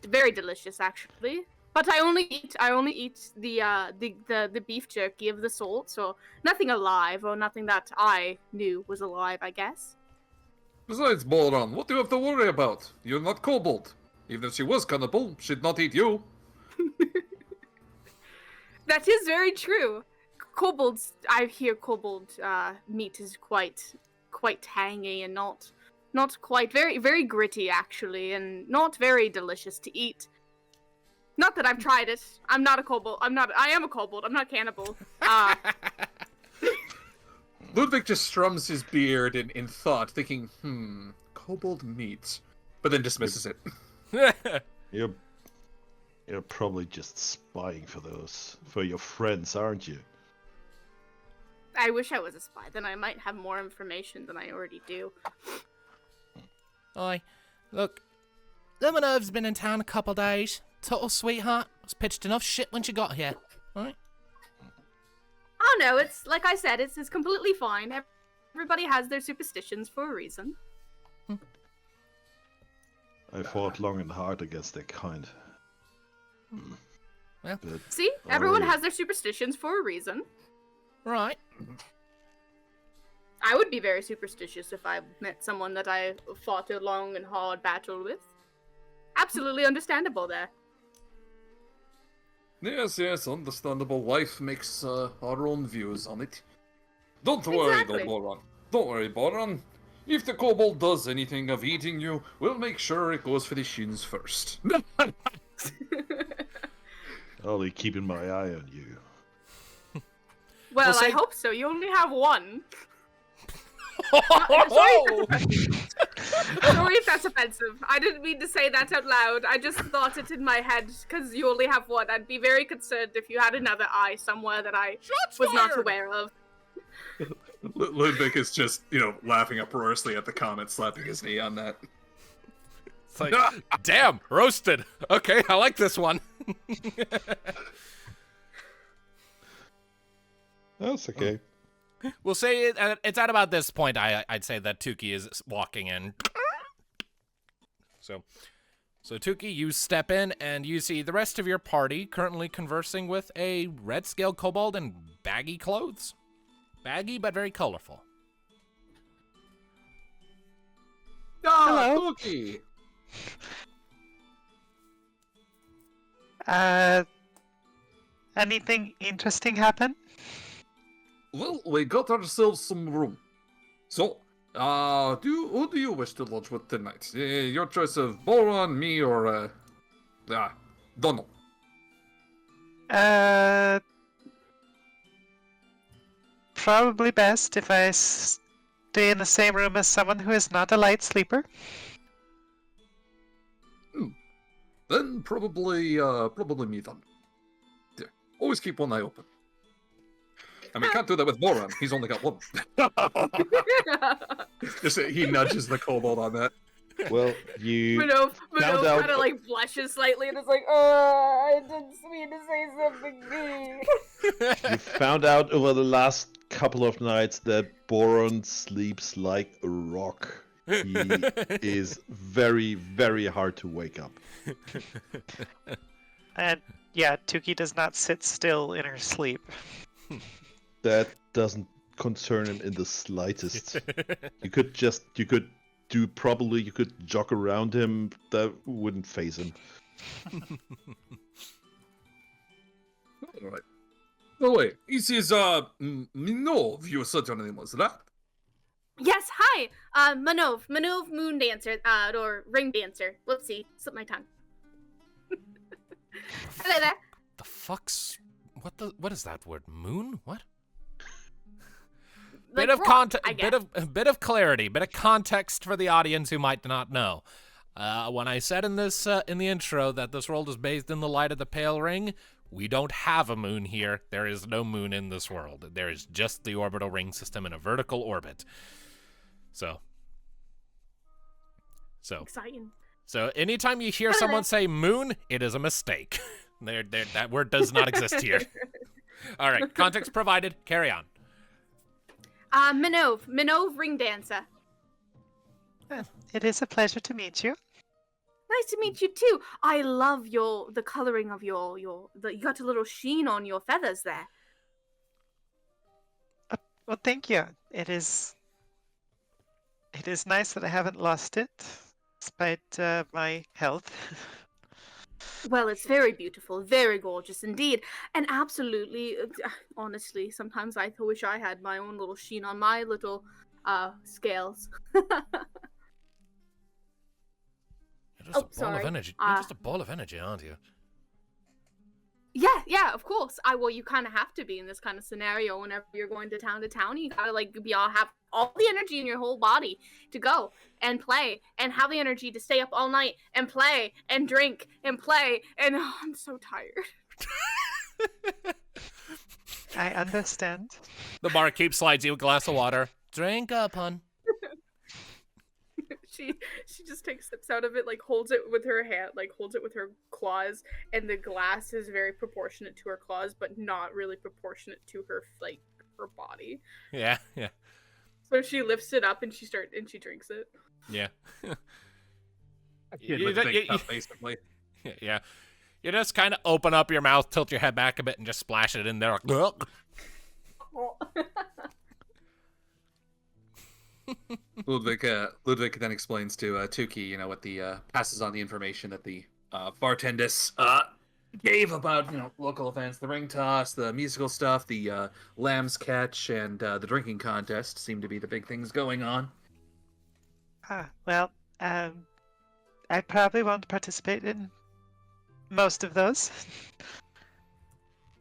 Very delicious, actually. But I only eat the beef jerky of the sort, so nothing alive or nothing that I knew was alive, I guess. Besides, Boron, what do you have to worry about? You're not kobold. Even if she was cannibal, she'd not eat you. That is very true. Kobolds, I hear kobold meat is quite tangy and not quite very gritty actually, and not very delicious to eat. Not that I've tried it. I'm not a kobold. I am a kobold. I'm not cannibal. Ludviek just strums his beard in thought, thinking, kobold meat, but then dismisses it. You're probably just spying for your friends, aren't you? I wish I was a spy. Then I might have more information than I already do. Oi, look, Minnove's been in town a couple days. Total sweetheart. Was pitched enough shit when she got here. Alright? Oh no, it's like I said, it's completely fine. Everybody has their superstitions for a reason. I fought long and hard against their kind. Well, But See? Everyone already- has their superstitions for a reason. right. I would be very superstitious if I met someone that I fought a long and hard battle with. Absolutely understandable there. Yes, understandable. Life makes our own views on it. Don't worry, Exactly. though, Boron. Don't worry, Boron. If the kobold does anything of eating you, we'll make sure it goes for the shins first. I'll be keeping my eye on you. Well, Well, say- I hope so. You only have one. Sorry if that's offensive. I didn't mean to say that out loud. I just thought it in my head because you only have one. I'd be very concerned if you had another eye somewhere that I was not aware of. Ludviek is just, laughing uproariously at the comment, slapping his knee on that. It's like, damn, roasted. Okay, I like this one. That's okay. We'll say it's at about this point I'd say that Tuki is walking in. So Tuki, you step in and you see the rest of your party currently conversing with a red-scaled kobold in baggy clothes. Baggy but very colorful. Hello. Tuki! Anything interesting happen? Well, we got ourselves some room. So, who do you wish to lodge with tonight? Your choice of Boron, me, or, Donald. Probably best if I stay in the same room as someone who is not a light sleeper. Then probably me then. Yeah, always keep one eye open. I mean, can't do that with Boron. He's only got one. Just he nudges the kobold on that. Well, you Minnove found out- kind of like blushes slightly and is like, oh, I didn't mean to say something mean. you found out over the last couple of nights that Boron sleeps like a rock. He is very, very hard to wake up. And yeah, Tuki does not sit still in her sleep. That doesn't concern him in the slightest. you could jog around him. That wouldn't phase him. All right. Oh wait, this is Minnove. You said your name was that? Yes, hi. Minnove Moondancer, or Ringdancer. Whoopsie, slipped my tongue. Hello there. The fuck's what is that word? Moon? What? Like Bit of rock, context, I guess. bit of clarity, bit of context for the audience who might not know. When I said in this in the intro that this world is bathed in the light of the pale ring, we don't have a moon here. There is no moon in this world. There is just the orbital ring system in a vertical orbit. So Exciting. So anytime you hear someone say moon, it is a mistake. That word does not exist here. All right, context provided. Carry on. Minnove Ringdancer. It is a pleasure to meet you. Nice to meet you too. I love the coloring of you got a little sheen on your feathers there. Well, thank you. It is nice that I haven't lost it, despite my health. Well, it's very beautiful, very gorgeous indeed, and absolutely, honestly, sometimes I wish I had my own little sheen on my little scales. You're just a ball sorry. of energy. You're just a ball of energy, aren't you? Yeah, of course. Well, you kind of have to be in this kind of scenario whenever you're going to town. You gotta have all the energy in your whole body to go and play, and have the energy to stay up all night and play and drink and play. And I'm so tired. I understand. The barkeep slides you a glass of water. Drink up, hun. She just takes sips out of it, like holds it with her hand, like holds it with her claws, and the glass is very proportionate to her claws, but not really proportionate to her her body. Yeah. So she lifts it up and she drinks it. Yeah. A kid with a big cup, basically. Yeah. You just kind of open up your mouth, tilt your head back a bit, and just splash it in there. Like, Ludviek then explains to Tuki, what the passes on the information that the bartendess gave about local events, the ring toss, the musical stuff, the lamb's catch, and the drinking contest seem to be the big things going on. Well, I probably won't participate in most of those,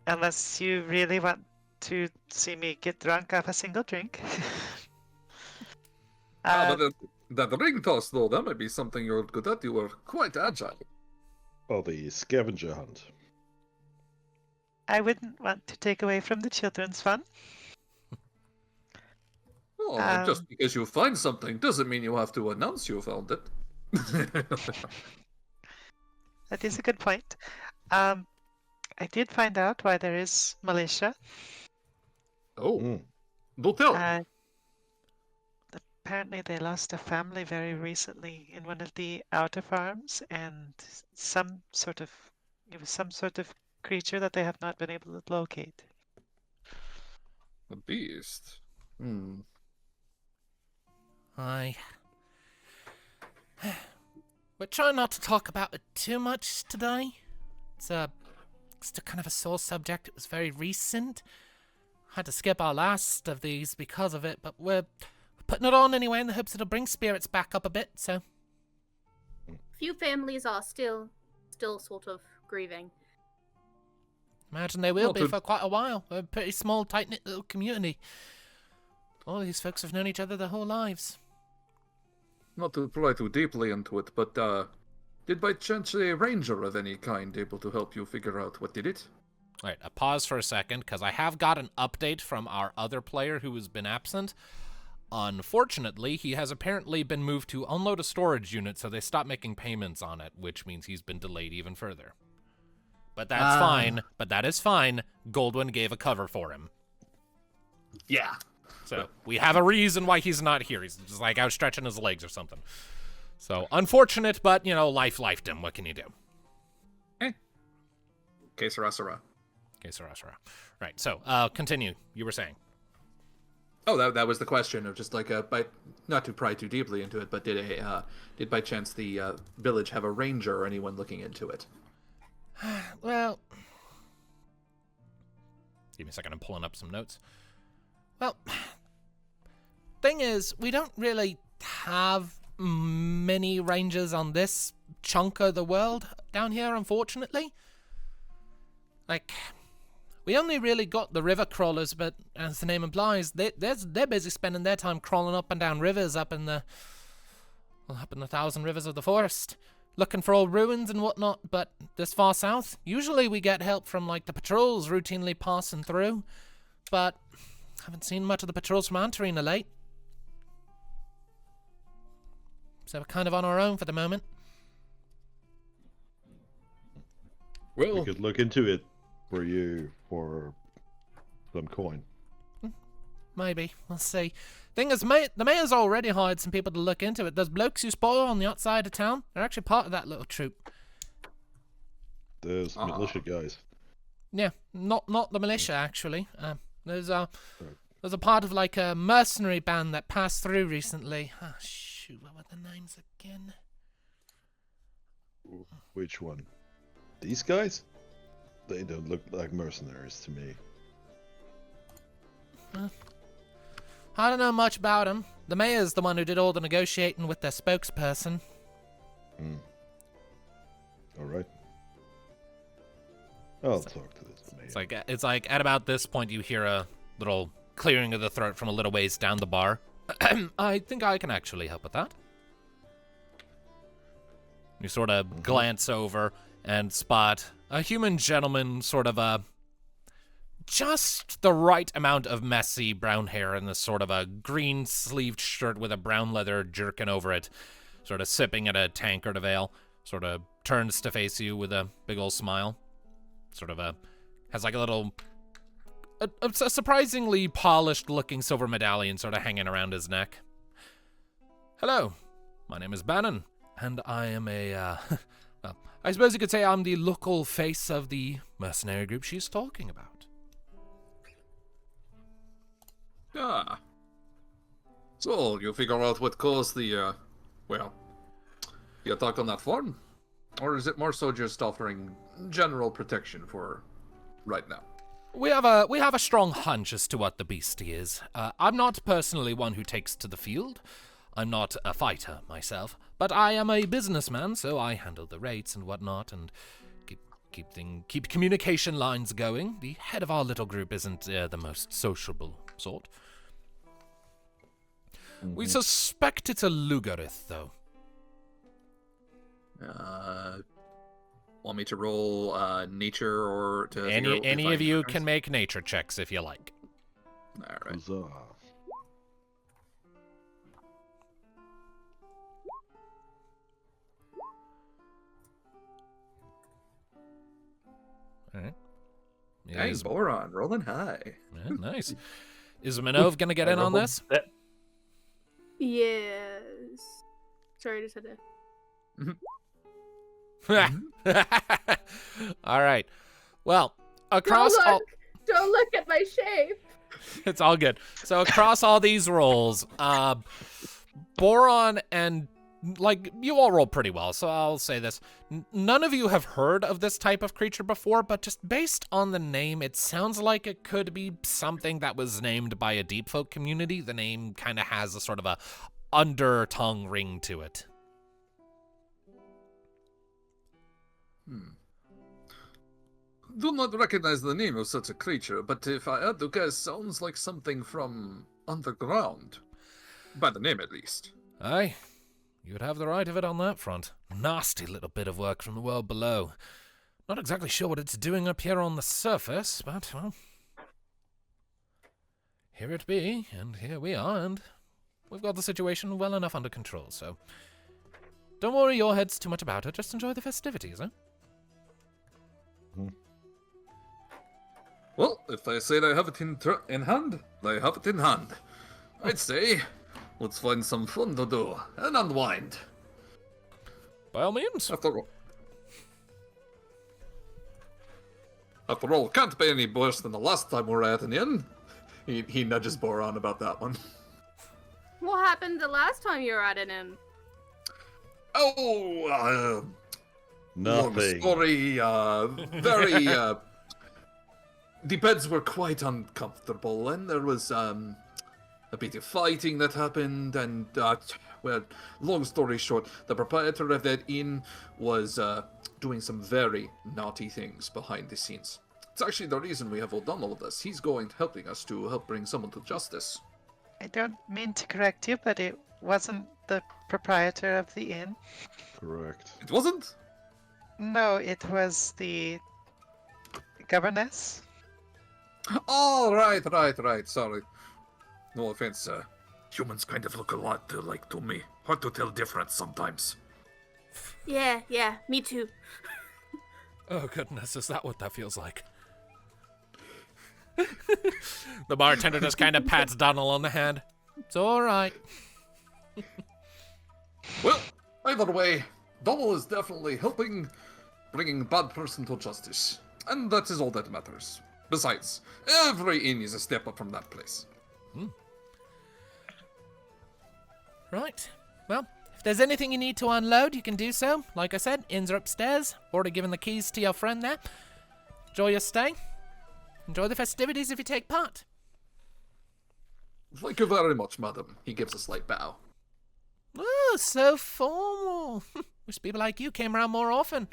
unless you really want to see me get drunk off a single drink. But that ring toss, though, that might be something you're good at. You were quite agile. Oh, the scavenger hunt. I wouldn't want to take away from the children's fun. Oh, just because you find something doesn't mean you have to announce you found it. That is a good point. I did find out why there is militia. Oh, do tell. Apparently they lost a family very recently in one of the outer farms, and some sort of creature that they have not been able to locate. A beast. we're trying not to talk about it too much today. It's still kind of a sore subject. It was very recent. Had to skip our last of these because of it, but we're putting it on anyway in the hopes it'll bring spirits back up a bit, so. Few families are still sort of grieving. Imagine they will be for quite a while. We're a pretty small, tight-knit little community. All these folks have known each other their whole lives. Not to pry too deeply into it, but did by chance a ranger of any kind able to help you figure out what did it? All right, a pause for a second, because I have got an update from our other player who has been absent. Unfortunately, he has apparently been moved to unload a storage unit, so they stopped making payments on it, which means he's been delayed even further. But that's fine. But that is fine. Goldwyn gave a cover for him. Yeah. So we have a reason why he's not here. He's just like out stretching his legs or something. So unfortunate, but life lifed him. What can you do? Que sera, sera. Okay, Sarah. Right, so, continue. You were saying. Oh, that was the question of just like not to pry too deeply into it, but did by chance the village have a ranger or anyone looking into it? Well, give me a second. I'm pulling up some notes. Well, thing is, we don't really have many rangers on this chunk of the world down here, unfortunately. Like, we only really got the river crawlers, but as the name implies, they're busy spending their time crawling up and down rivers up in the 1,000 rivers of the forest, looking for old ruins and whatnot. But this far south, usually we get help from like the patrols routinely passing through, but haven't seen much of the patrols from Antarina late. So we're kind of on our own for the moment. We Well, could look into it for you for some coin. Maybe. We'll see. Thing is, the mayor's already hired some people to look into it. Those blokes who spoil on the outside of town, they're actually part of that little troop. There's militia guys. Yeah, not the militia, actually. There's a part of like a mercenary band that passed through recently. Oh, shoot, what were the names again? Which one? These guys? They don't look like mercenaries to me. I don't know much about them. The mayor's the one who did all the negotiating with their spokesperson. All right. I'll talk to this mayor. It's like at about this point you hear a little clearing of the throat from a little ways down the bar. I think I can actually help with that. You sort of glance over and spot a human gentleman, sort of just the right amount of messy brown hair and this sort of a green sleeved shirt with a brown leather jerkin over it, sort of sipping at a tankard of ale, sort of turns to face you with a big old smile, sort of has like a little, a surprisingly polished looking silver medallion sort of hanging around his neck. Hello, my name is Bannon, and I am a, well, I suppose you could say I'm the local face of the mercenary group she's talking about. Ah. So, you figure out what caused the, the attack on that farm? Or is it more so just offering general protection for right now? We have a strong hunch as to what the beastie is. I'm not personally one who takes to the field. I'm not a fighter myself, but I am a businessman, so I handle the rates and whatnot, and keep communication lines going. The head of our little group isn't the most sociable sort. We suspect it's a Lugarith, though. Want me to roll nature or to Any of you can make nature checks if you like. All right. Huzzah. All right. Hey, Boron, rolling high. Yeah, nice. Is Minnove gonna get in on this? Yes. Sorry, I just had to. All right. Well, Don't look at my shape. it's all good. So across all these rolls, Boron and you all roll pretty well. So I'll say this: none of you have heard of this type of creature before, but just based on the name, it sounds like it could be something that was named by a deep folk community. The name kind of has a sort of a undertongue ring to it. Do not recognize the name of such a creature, but if I had to guess, sounds like something from underground. By the name, at least. Aye. You would have the right of it on that front. Nasty little bit of work from the world below. Not exactly sure what it's doing up here on the surface, but, well, here it be, and here we are, and we've got the situation well enough under control, so don't worry your heads too much about it, just enjoy the festivities, eh? Well, if they say they have it in hand, they have it in hand. I'd say, let's find some fun to do and unwind. By all means. After all. After all, can't be any worse than the last time we were at an inn. He nudges Boron about that one. What happened the last time you were at an inn? Oh, long Nothing. story. Very. The beds were quite uncomfortable, and there was a bit of fighting that happened, and well, long story short, the proprietor of that inn was doing some very naughty things behind the scenes. It's actually the reason we have all done all of this. He's helping us to help bring someone to justice. I don't mean to correct you, but it wasn't the proprietor of the inn. Correct. It wasn't? No, it was the governess. Oh, right. Sorry. No offense, humans kind of look a lot alike to me. Hard to tell difference sometimes. Yeah, me too. Oh, goodness, is that what that feels like? The bartender just kind of pats Donald on the hand. It's all right. Well, either way, Donald is definitely helping bringing bad person to justice. And that is all that matters. Besides, every inn is a step up from that place. Right. Well, if there's anything you need to unload, you can do so. Like I said, inns are upstairs. Already given the keys to your friend there. Enjoy your stay. Enjoy the festivities if you take part. Thank you very much, madam. He gives a slight bow. Oh, so formal. Wish people like you came around more often.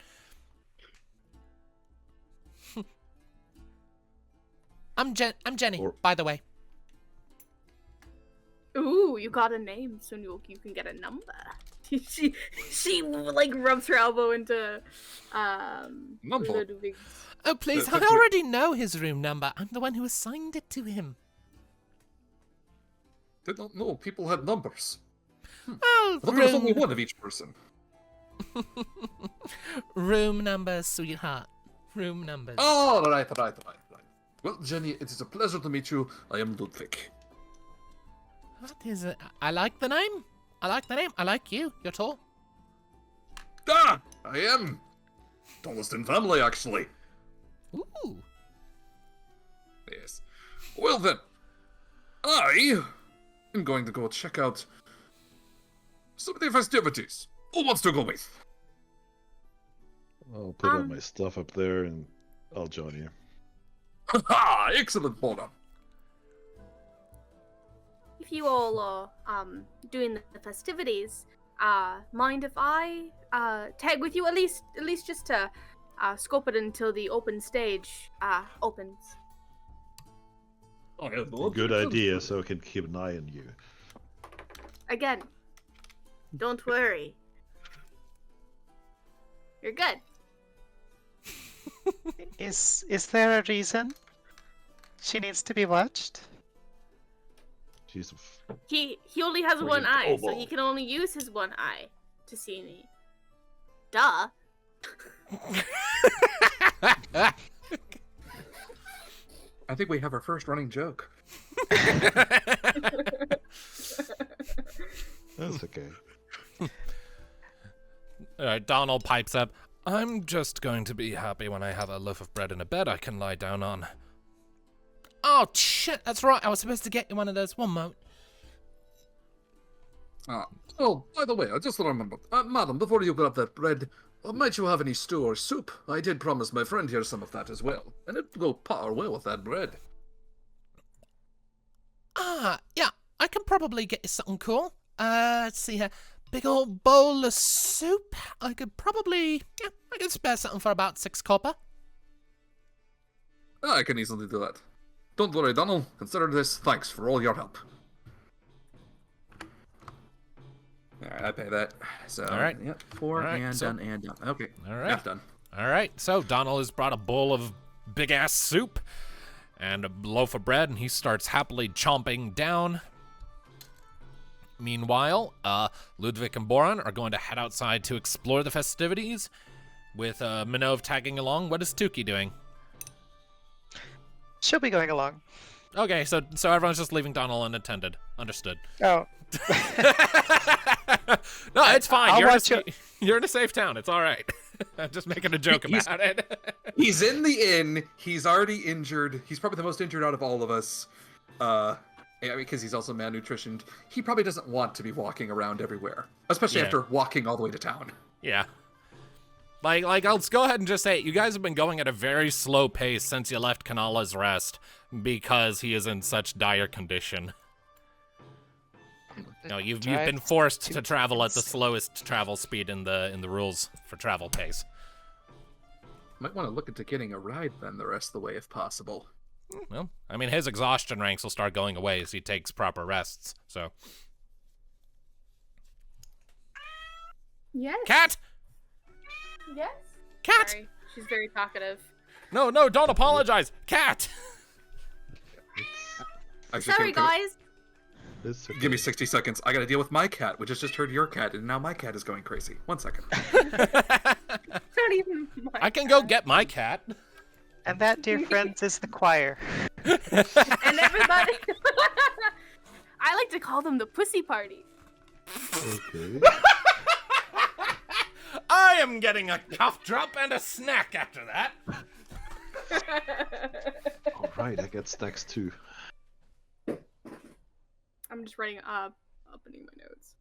I'm Jenny, by the way. Ooh, you got a name, so you can get a number. she like rubs her elbow into Number? Ludviek's. Oh, please, I already know his room number. I'm the one who assigned it to him. They don't know people had numbers. Oh, I thought there was only one of each person. Room numbers, sweetheart. Room numbers. Oh, right. Well, Jenny, it is a pleasure to meet you. I am Ludviek. What is it? I like the name. I like you. You're tall. Ah, I am. Tallest in family, actually. Ooh. Yes. Well then, I am going to go check out some of the festivities. Who wants to go with? I'll put all my stuff up there and I'll join you. Ha! Excellent, Boron. If you all are doing the festivities, mind if I tag with you at least just to scope it until the open stage opens. Oh, yeah, Good idea, so I can keep an eye on you. Again, don't worry. You're good. Is there a reason she needs to be watched? She's He only has Freaking one eye, so he kobold. can only use his one eye to see me. Duh. I think we have our first running joke. That's okay. Alright, Donald pipes up. I'm just going to be happy when I have a loaf of bread and a bed I can lie down on. Oh, shit, that's right. I was supposed to get you one of those. One moment. Oh, by the way, I just remembered. Madam, before you grab that bread, might you have any stew or soup? I did promise my friend here some of that as well, and it will go par well with that bread. Yeah, I can probably get you something cool. Let's see here. Big old bowl of soup. I could spare something for about 6 copper. I can easily do that. Don't worry, Donald. Consider this thanks for all your help. Alright, I pay that. So, Alright. Yep, 4 Alright, and so- done and done. Okay. Alright. Yeah, done. Alright, so Donald has brought a bowl of big-ass soup and a loaf of bread, and he starts happily chomping down. Meanwhile, Ludviek and Boron are going to head outside to explore the festivities, with Minnove tagging along. What is Tuki doing? She'll be going along. Okay, so everyone's just leaving Donald unattended. Understood. Oh, No, it's fine. I'll You're watch you're in a safe town. It's all right. I'm just making a joke about it. He's in the inn. He's already injured. He's probably the most injured out of all of us. Because he's also malnutritioned. He probably doesn't want to be walking around everywhere, especially after walking all the way to town. Yeah. Like, let's go ahead and just say, you guys have been going at a very slow pace since you left Kenalla's Rest because he is in such dire condition. No, you've been forced to travel at the slowest travel speed in the rules for travel pace. Might want to look into getting a ride then the rest of the way if possible. Well, I mean, his exhaustion ranks will start going away as he takes proper rests, so. Yes. Cat! Yes. Cat! Sorry, she's very talkative. No, don't apologize! Cat! Actually, Sorry, guys. Okay. Give me 60 seconds. I gotta deal with my cat, which has just heard your cat, and now my cat is going crazy. 1 second. It's not even my I can go get my cat. And that, dear friends, is the choir. And everybody... I like to call them the pussy party. Okay. I am getting a cough drop and a snack after that. All right, I get stacks too. I'm just opening my notes.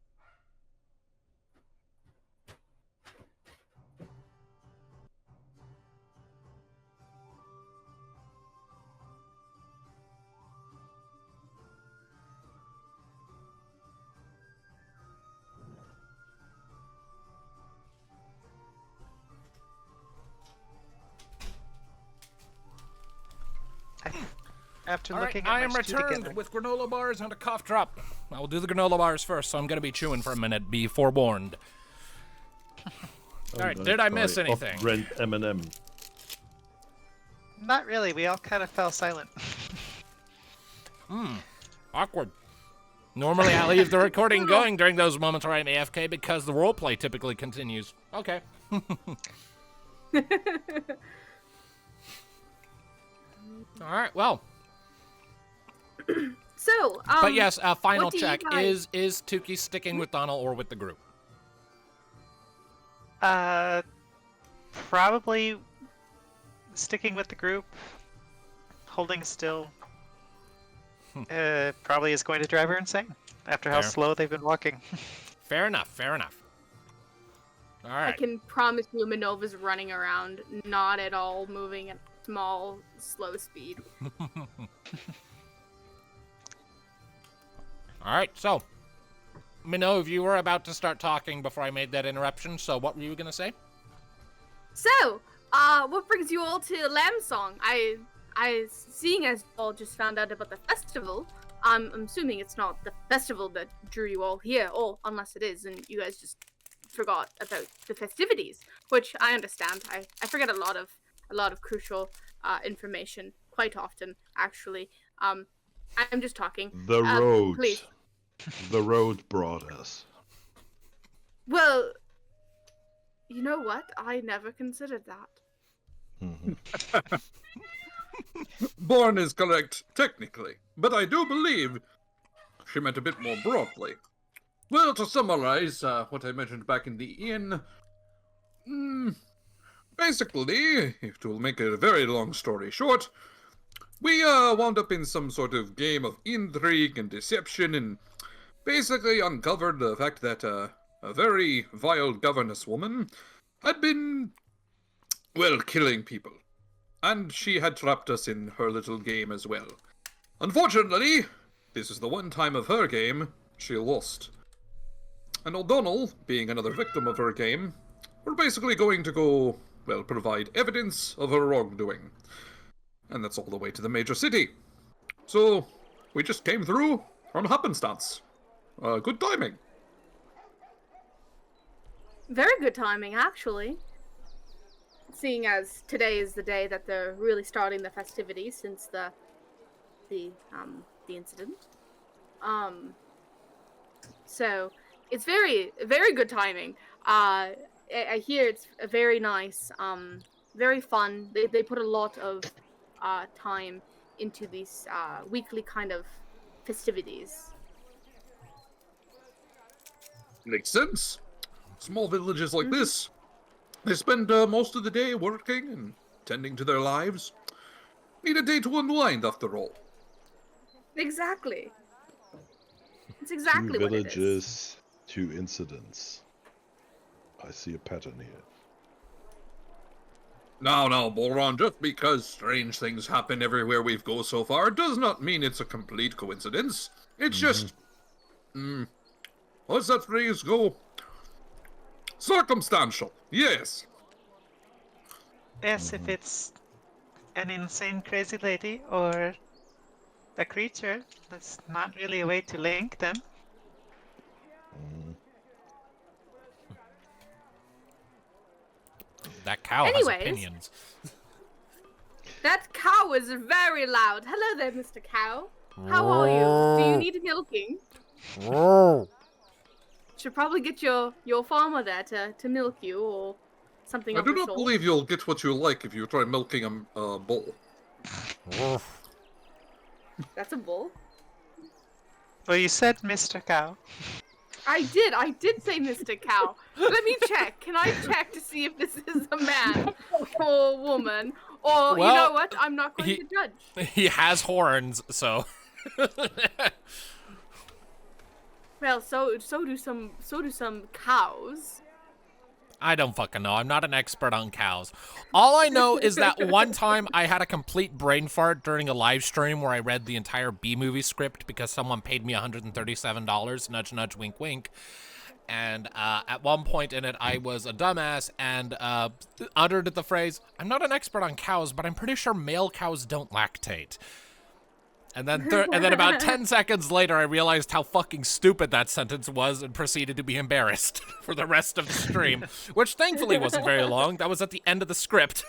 After All looking right, I at am my stew returned together. with granola bars and a cough drop. I will do the granola bars first, so I'm going to be chewing for a minute. Be forewarned. All right, did I miss anything? Rent M&M. Not really. We all kind of fell silent. Awkward. Normally, I leave the recording going during those moments where I'm AFK because the roleplay typically continues. Okay. All right, well. So, But yes, final what do you check. guys- Is Tuki sticking with Donald or with the group? Probably sticking with the group, holding still. Probably is going to drive her insane after how Fair. slow they've been walking. Fair enough, fair enough. All I right. can promise you Minnove's running around, not at all moving at small, slow speed. All right, so, Minnove, you were about to start talking before I made that interruption, so what were you going to say? So, what brings you all to Lambsong? Seeing as you all just found out about the festival, I'm assuming it's not the festival that drew you all here, or unless it is, and you guys just forgot about the festivities, which I understand. I forget a lot of crucial information quite often, actually. I'm just talking. The road. Please. The road brought us. Well, you know what? I never considered that. Mhm. Boron is correct, technically, but I do believe she meant a bit more broadly. Well, to summarize what I mentioned back in the inn, basically, to make a very long story short, we wound up in some sort of game of intrigue and deception and basically uncovered the fact that a very vile governess woman had been, well, killing people. And she had trapped us in her little game as well. Unfortunately, this is the one time of her game she lost. And O'Donnell, being another victim of her game, we're basically going to go, well, provide evidence of her wrongdoing. And that's all the way to the major city. So, we just came through on happenstance. Good timing. Very good timing, actually. Seeing as today is the day that they're really starting the festivities since the incident. So it's very good timing. I hear it's a very nice, very fun. They put a lot of time into these weekly kind of festivities. Makes sense. Small villages like this, They spend most of the day working and tending to their lives. Need a day to unwind, after all. Exactly. It's exactly 2 what it is. villages, 2 incidents. I see a pattern here. Now, Boron, just because strange things happen everywhere we've go so far does not mean it's a complete coincidence. It's just... what's that phrase go? Circumstantial, yes. Yes, if it's an insane crazy lady or a creature, that's not really a way to link them. That cow Anyways. has opinions. That cow is very loud. Hello there, Mr. Cow. How are you? Do you need milking? Should probably get your farmer there to milk you or something I of do the not sort. believe you'll get what you like if you try milking a bull. That's a bull. Well, you said Mr. Cow. I did say Mr. Cow. Let me check. Can I check to see if this is a man or a woman? Or, you Well, know what? I'm not going to judge. He has horns, so. Well, so do some cows. I don't fucking know. I'm not an expert on cows. All I know is that one time I had a complete brain fart during a live stream where I read the entire B-movie script because someone paid me $137, nudge, nudge, wink, wink. And at one point in it, I was a dumbass and uttered the phrase, "I'm not an expert on cows, but I'm pretty sure male cows don't lactate." And then about 10 seconds later, I realized how fucking stupid that sentence was and proceeded to be embarrassed for the rest of the stream, which thankfully wasn't very long. That was at the end of the script.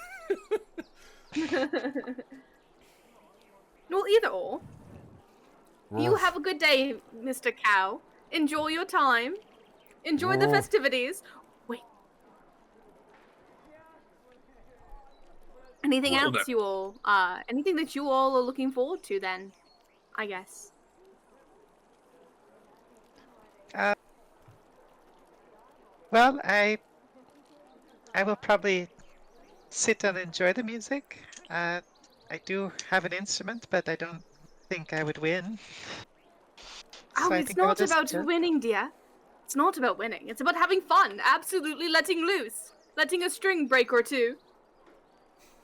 Well, either or. You have a good day, Mr. Cow. Enjoy your time. Enjoy the festivities. Wait. Anything Well, else you all, anything that you all are looking forward to then, I guess? Well, I will probably sit and enjoy the music. I do have an instrument, but I don't think I would win. Oh, So I it's think I will not just about enjoy. winning, dear. It's not about winning. It's about having fun. Absolutely letting loose. Letting a string break or two.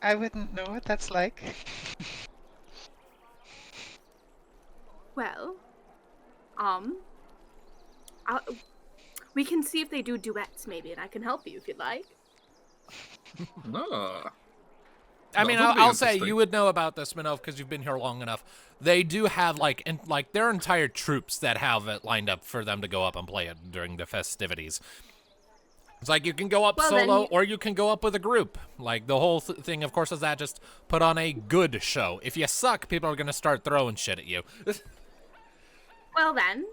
I wouldn't know what that's like. Well, we can see if they do duets maybe, and I can help you if you'd like. Ah. I mean, That would be I'll say interesting. you would know about this, Minnove, because you've been here long enough. They do have like their entire troops that have it lined up for them to go up and play it during the festivities. It's like you can go up Well, then solo you- or you can go up with a group. Like the whole thing, of course, is that just put on a good show. If you suck, people are gonna start throwing shit at you. Well then,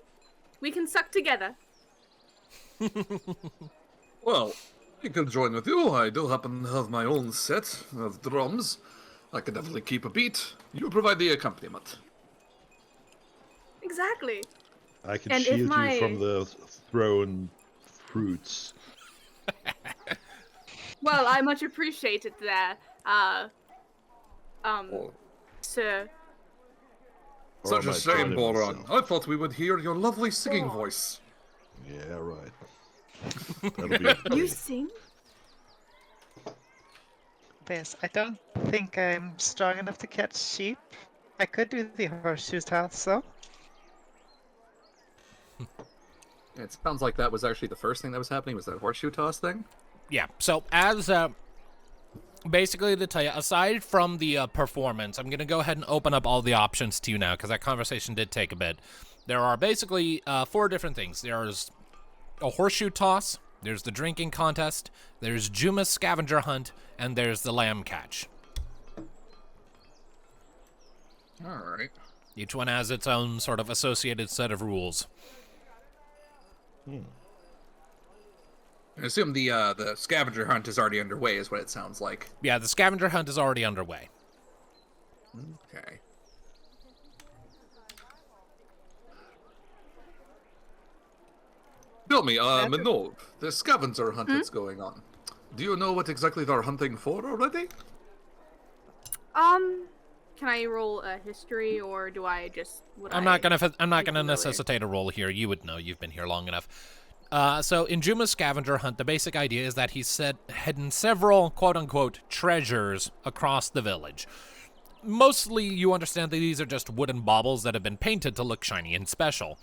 we can suck together. Well, I could join with you. I do happen to have my own set of drums. I could definitely keep a beat. You provide the accompaniment. Exactly. I can And if shield my- you from the thrown fruits. Well, I much appreciate it there, Oh, sir. Or such I a might shame, join him Boron. myself. I thought we would hear your lovely singing voice. Yeah, right. That'll be a You thing. sing? Yes, I don't think I'm strong enough to catch sheep. I could do the horseshoe toss, though. It sounds like that was actually the first thing that was happening, was that horseshoe toss thing. Yeah, so as basically to tell you, aside from the performance, I'm going to go ahead and open up all the options to you now because that conversation did take a bit. There are basically 4 different things. There's a horseshoe toss, there's the drinking contest, there's Juma's scavenger hunt, and there's the lamb catch. Alright. Each one has its own sort of associated set of rules. I assume the scavenger hunt is already underway, is what it sounds like. Yeah, the scavenger hunt is already underway. Okay. Tell me, Minnove, the scavenger hunt that's going on. do you know what exactly they're hunting for already? Can I roll a history, or do I just? I'm not gonna necessitate a roll here. You would know. You've been here long enough. So in Juma's scavenger hunt, the basic idea is that he's hidden several quote-unquote treasures across the village. Mostly, you understand that these are just wooden baubles that have been painted to look shiny and special.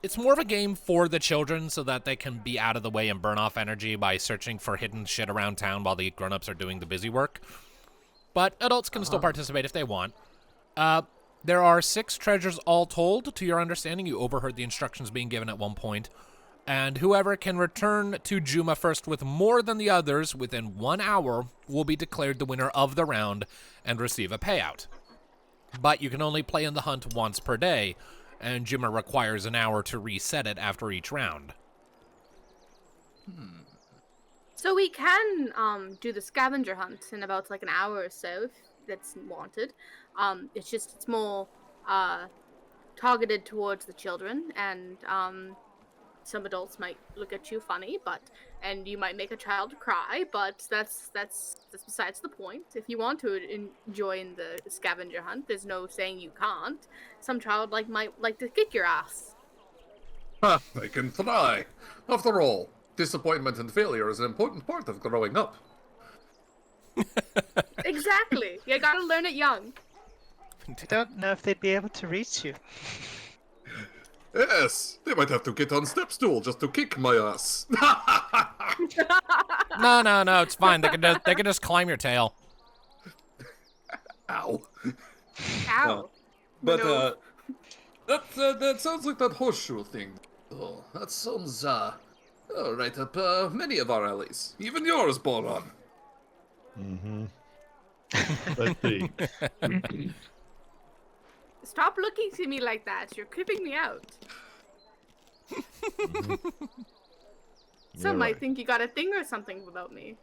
It's more of a game for the children so that they can be out of the way and burn off energy by searching for hidden shit around town while the grown-ups are doing the busy work. But adults can still participate if they want. There are 6 treasures all told. To your understanding, you overheard the instructions being given at one point. And whoever can return to Juma first with more than the others within 1 hour will be declared the winner of the round and receive a payout. But you can only play in the hunt once per day, and Juma requires an hour to reset it after each round. So we can do the scavenger hunt in about like an hour or so if that's wanted. It's more targeted towards the children, and some adults might look at you funny, and you might make a child cry, but that's besides the point. If you want to join the scavenger hunt, there's no saying you can't. Some child might like to kick your ass. I can try. After all, disappointment and failure is an important part of growing up. Exactly. You gotta learn it young. I don't know if they'd be able to reach you. Yes, they might have to get on step stool just to kick my ass. No, it's fine. They can just climb your tail. Ow. Ow. But that sounds like that horseshoe thing. Oh, that sounds right up many of our alleys. Even yours, Boron. Mm-hmm. Let's see. Stop looking to me like that. You're creeping me out. Some might think you got a thing or something about me.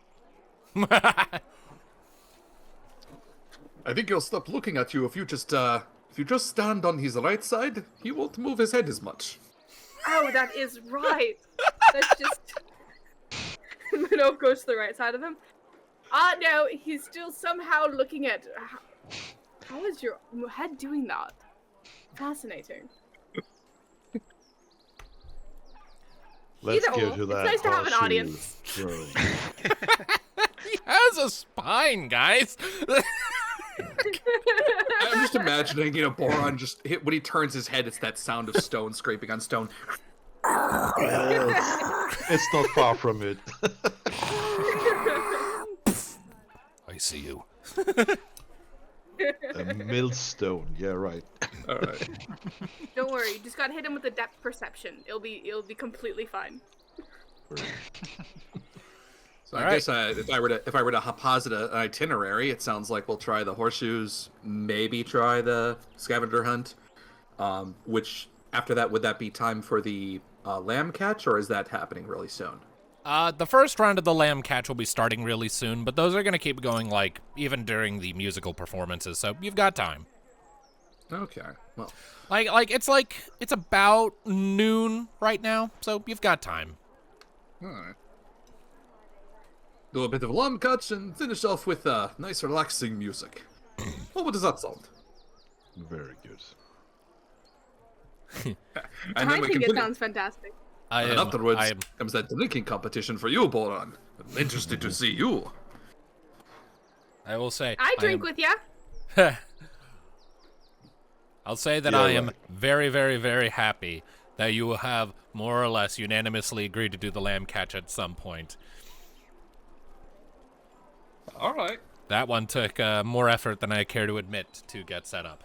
I think he'll stop looking at you if you just stand on his right side. He won't move his head as much. Oh, that is right. That's just... Minnove goes to the right side of him. No, he's still somehow looking at... How is your head doing that? Fascinating. Let's Either go or. to that. It's nice to have an audience. Really. He has a spine, guys. I'm just imagining, Boron just when he turns his head, it's that sound of stone scraping on stone. It's not far from it. I see you. A millstone. Yeah, right. All right. Don't worry, you just gotta hit him with a depth perception. It'll be completely fine. So I guess if I were to posit an itinerary, it sounds like we'll try the horseshoes, maybe try the scavenger hunt. Which after that, would that be time for the lamb catch, or is that happening really soon? The first round of the lamb catch will be starting really soon, but those are gonna keep going even during the musical performances, so you've got time. Okay. Well, it's about noon right now, so you've got time. all right. Do a bit of lamb catch and finish off with nice, relaxing music. Well, what does that sound? Very good. And I think it sounds fantastic. And afterwards comes that drinking competition for you, Boron. I'm interested to see you. I will say I drink with ya. I'll say that I am very, very, very happy that you will have more or less unanimously agreed to do the lamb catch at some point. All right. That one took more effort than I care to admit to get set up.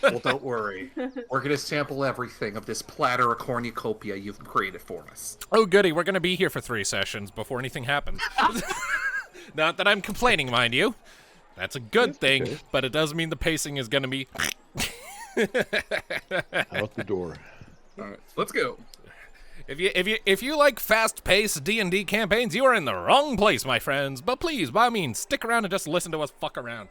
Well, don't worry. We're gonna sample everything of this platter of cornucopia you've created for us. Oh, goody. We're going to be here for 3 sessions before anything happens. Not that I'm complaining, mind you. That's a good thing, okay. but it does mean the pacing is going to be... Out the door. All right. Let's go. If you like fast-paced D&D campaigns, you are in the wrong place, my friends. But please, by all means, stick around and just listen to us fuck around.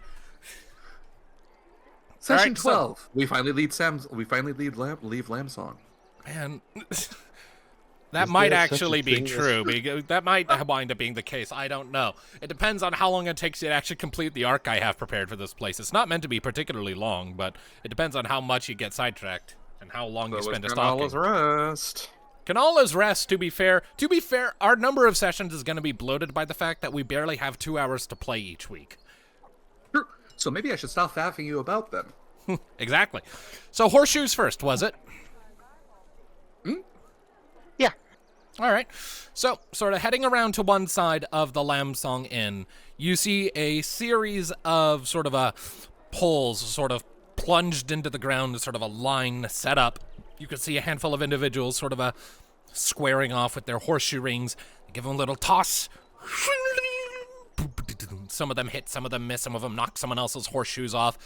Session right, so- 12. We finally leave Lambsong. Man, That Is might there such a actually be thing as- true. That might wind up being the case. I don't know. It depends on how long it takes you to actually complete the arc I have prepared for this place. It's not meant to be particularly long, but it depends on how much you get sidetracked and how long you spend stalking. Kenalla's rest. Kenalla's rest, to be fair, our number of sessions is going to be bloated by the fact that we barely have 2 hours to play each week. Sure. So maybe I should stop faffing you about them. Exactly. So horseshoes first, was it? Yeah. All right. So, sort of heading around to one side of the Lambsong Inn, you see a series of sort of poles sort of plunged into the ground, sort of a line set up. You can see a handful of individuals sort of squaring off with their horseshoe rings. Give them a little toss. Some of them hit, some of them miss, some of them knock someone else's horseshoes off.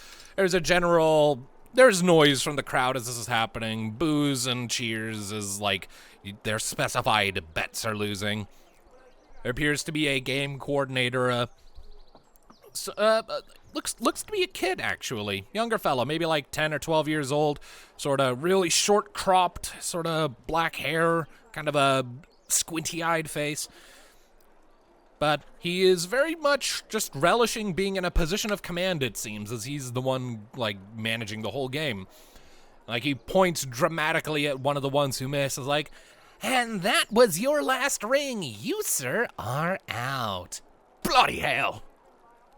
There's noise from the crowd as this is happening. Boos and cheers as, like, their specified bets are losing. There appears to be a game coordinator, looks to be a kid, actually. Younger fellow, maybe like 10 or 12 years old. Sort of really short-cropped, sort of black hair, kind of a squinty-eyed face. But he is very much just relishing being in a position of command, it seems, as he's the one, like, managing the whole game. Like, he points dramatically at one of the ones who misses, like, "And that was your last ring. You, sir, are out." Bloody hell.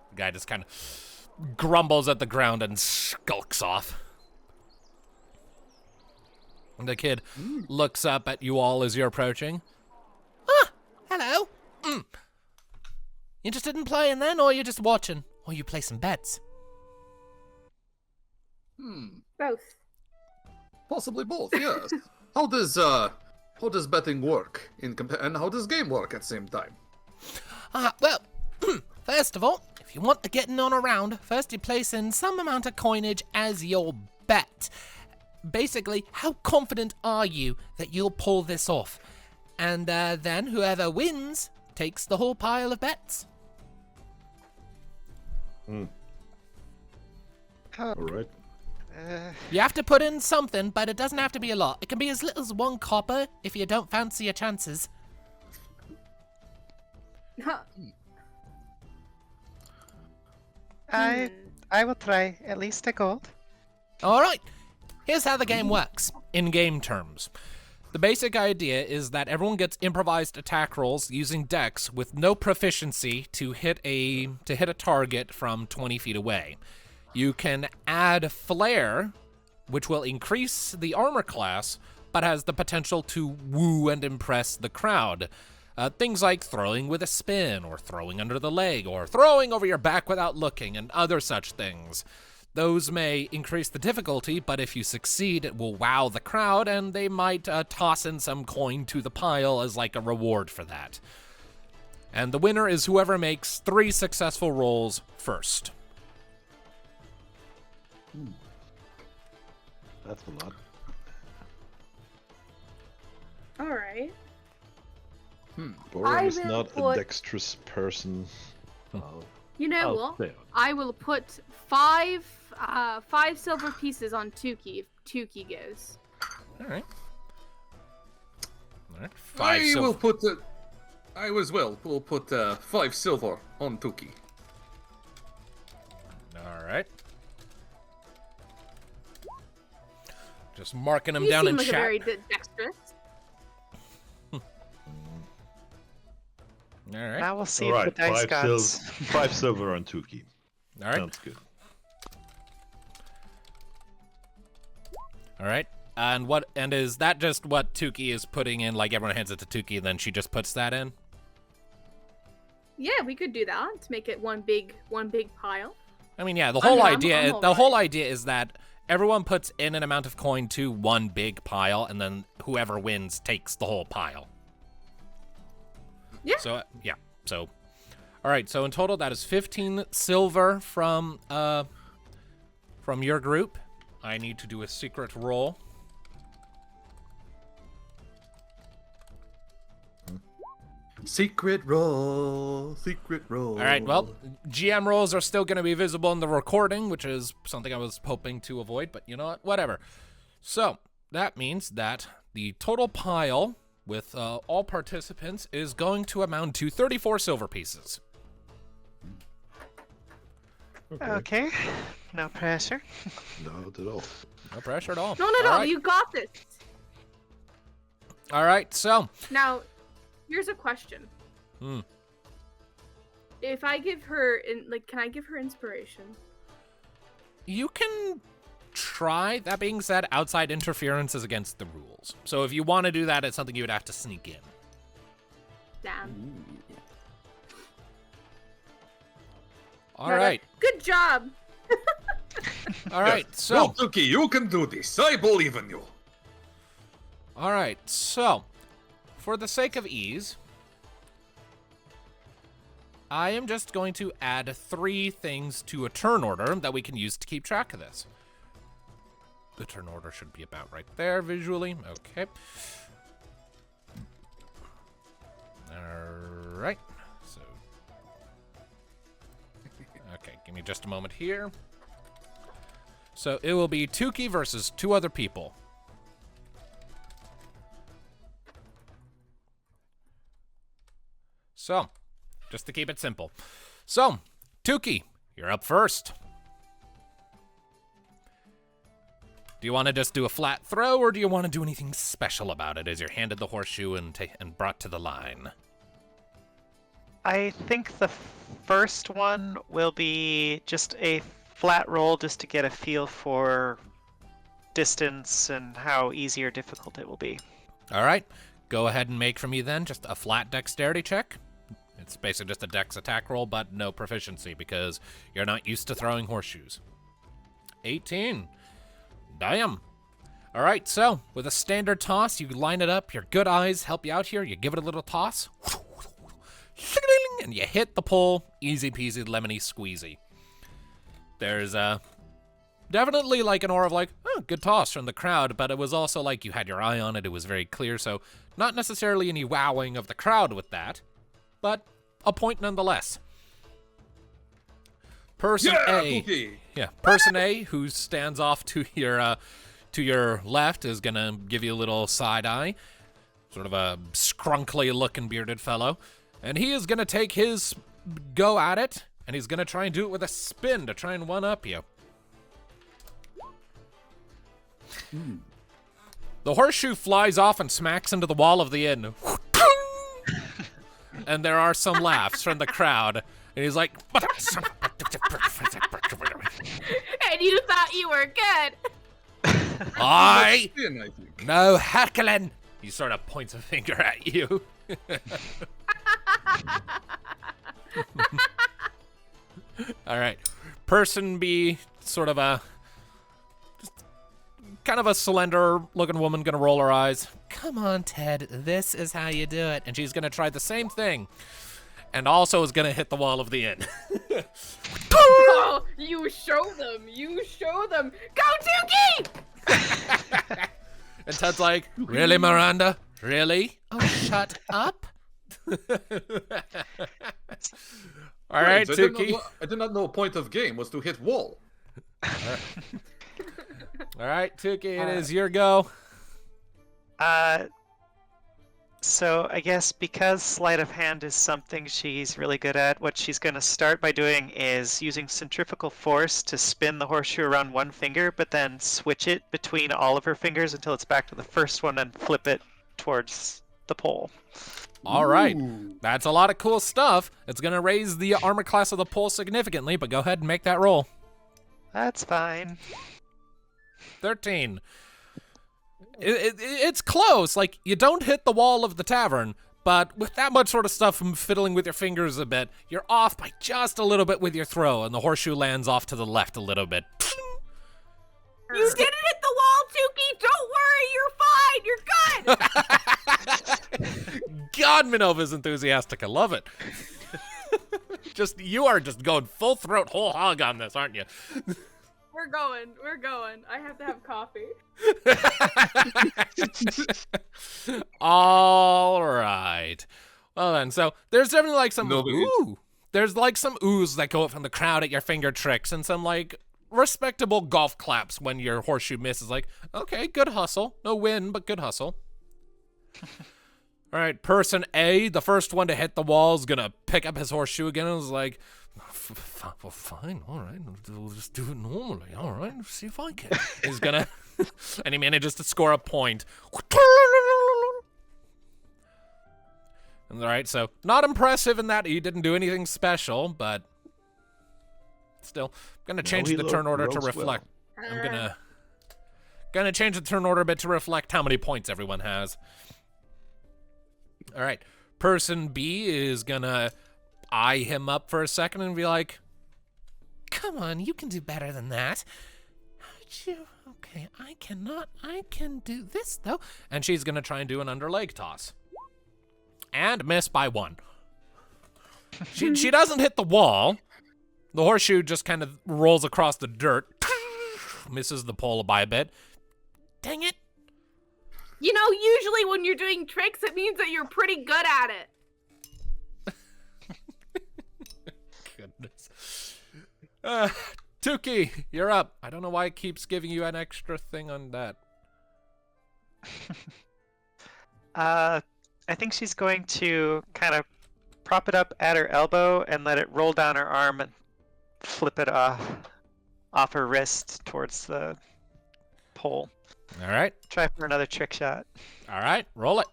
The guy just kind of grumbles at the ground and skulks off. And the kid looks up at you all as you're approaching. "Ah, hello. Interested in playing then, or you just watching? Or you play some bets?" Both. Possibly both, yes. How does betting work and how does game work at the same time? Well, first of all, if you want to get in on a round, first you place in some amount of coinage as your bet. Basically, how confident are you that you'll pull this off? And then whoever wins takes the whole pile of bets. All right. You have to put in something, but it doesn't have to be a lot. It can be as little as 1 copper if you don't fancy your chances. I will try at least a gold. All right, here's how the game works, in game terms. The basic idea is that everyone gets improvised attack rolls using dex with no proficiency to hit a target from 20 feet away. You can add flair, which will increase the armor class, but has the potential to woo and impress the crowd. Things like throwing with a spin, or throwing under the leg, or throwing over your back without looking, and other such things. Those may increase the difficulty, but if you succeed, it will wow the crowd, and they might toss in some coin to the pile as like a reward for that. And the winner is whoever makes 3 successful rolls first. That's a lot. Alright. Boron is will not put- a dexterous person. You know I'll what? stay on. I will put 5 silver pieces on Tuki if Tuki goes. All right. Will put we'll put 5 silver on Tuki. All right. Just marking them You down seem in like chat. a very dexterous. All right. Now we'll see All if right, the dice 5 gods. 5 silver on Tuki. All right. Sounds good. All right. And is that just what Tuki is putting in? Like everyone hands it to Tuki, and then she just puts that in? Yeah, we could do that to make it one big pile. I mean, yeah. The I whole mean, I'm idea, all the right. whole idea is that everyone puts in an amount of coin to one big pile, and then whoever wins takes the whole pile. Yeah. So yeah. So, all right. So in total, that is 15 silver from your group. I need to do a secret roll. Secret roll. All right, well, GM rolls are still going to be visible in the recording, which is something I was hoping to avoid, but you know what? Whatever. So, that means that the total pile with all participants is going to amount to 34 silver pieces. Okay. No pressure. Not at all. No pressure at all. No, you got this. All right, so. Now, here's a question. If I give her, can I give her inspiration? You can try. That being said, outside interference is against the rules. So if you want to do that, it's something you would have to sneak in. Damn. All right. Good job. All right, so. Well, Tuki, you can do this. I believe in you. All right, so. For the sake of ease, I am just going to add 3 things to a turn order that we can use to keep track of this. The turn order should be about right there visually. Okay. All right. So. Okay, give me just a moment here. So it will be Tuki versus 2 other people. So, just to keep it simple. So, Tuki, you're up first. Do you want to just do a flat throw, or do you want to do anything special about it as you're handed the horseshoe and brought to the line? I think the first one will be just a flat roll just to get a feel for distance and how easy or difficult it will be. All right. Go ahead and make for me then just a flat dexterity check. It's basically just a dex attack roll, but no proficiency because you're not used to throwing horseshoes. 18. Damn. All right, so with a standard toss, you line it up. Your good eyes help you out here. You give it a little toss. And you hit the pole. Easy peasy, lemony squeezy. There's definitely like an aura of like, oh, good toss from the crowd, but it was also like you had your eye on it. It was very clear, so not necessarily any wowing of the crowd with that, but a point nonetheless. Person A, Tuki. Person A, who stands off to your left, is gonna give you a little side eye, sort of a scrunkly-looking bearded fellow, and he is gonna take his go at it, and he's gonna try and do it with a spin to try and one-up you. The horseshoe flies off and smacks into the wall of the inn. And there are some laughs from the crowd. And he's like, And you thought you were good. I Spin, I think. no heckling. He sort of points a finger at you. All right. Person B, sort of a kind of a slender looking woman, gonna roll her eyes. Come on, Ted, this is how you do it. And she's gonna try the same thing. And also is gonna hit the wall of the inn. Oh, you show them. Go, Tuki! And Ted's like, really, Miranda? Really? Oh, shut up. All right, Friends, Tuki. I did not know a point of game was to hit wall. All right, Tuki, it is your go. So I guess because sleight of hand is something she's really good at, what she's going to start by doing is using centrifugal force to spin the horseshoe around one finger, but then switch it between all of her fingers until it's back to the first one and flip it towards the pole. All right, that's a lot of cool stuff. It's going to raise the armor class of the pole significantly, but go ahead and make that roll. That's fine. 13. It's close. Like, you don't hit the wall of the tavern, but with that much sort of stuff from fiddling with your fingers a bit, you're off by just a little bit with your throw, and the horseshoe lands off to the left a little bit. You didn't hit the wall, Tuki! Don't worry, you're fine! You're good! God, Minnove is enthusiastic. I love it. You are just going full throat, whole hog on this, aren't you? We're going. I have to have coffee. All right. Well then, so there's definitely like some there's like some oohs that go up from the crowd at your finger tricks, and some like respectable golf claps when your horseshoe misses. Like, okay, good hustle. No win, but good hustle. All right, person A, the first one to hit the wall, is gonna pick up his horseshoe again and is like, well, fine, all right, we'll just do it normally, all right, see if I can. He's gonna, and he manages to score a point. All right, so not impressive in that he didn't do anything special, but still, I'm gonna change the turn order to reflect. Well. I'm gonna change the turn order a bit to reflect how many points everyone has. All right, person B is gonna eye him up for a second and be like, "Come on, you can do better than that." How'd you? Okay, I cannot. I can do this though. And she's gonna try and do an underleg toss, and miss by 1. She doesn't hit the wall. The horseshoe just kind of rolls across the dirt, misses the pole by a bit. Dang it. You know, usually when you're doing tricks, it means that you're pretty good at it. Goodness. Tuki, you're up. I don't know why it keeps giving you an extra thing on that. I think she's going to kind of prop it up at her elbow and let it roll down her arm and flip it off her wrist towards the pole. All right. Try for another trick shot. All right, roll it.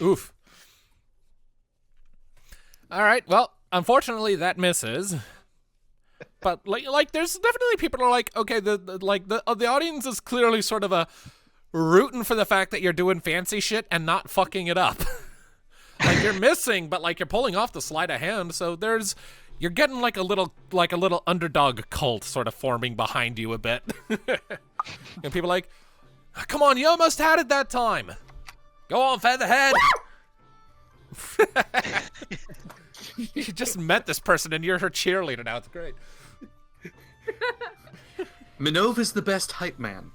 Oof. All right, well, unfortunately that misses. But like there's definitely people who are like, okay, the audience is clearly sort of rooting for the fact that you're doing fancy shit and not fucking it up. Like you're missing, but like you're pulling off the sleight of hand, so you're getting like a little underdog cult sort of forming behind you a bit. And people are like, come on, you almost had it that time. Go on, Featherhead. You just met this person and you're her cheerleader now. It's great. Minnove is the best hype man.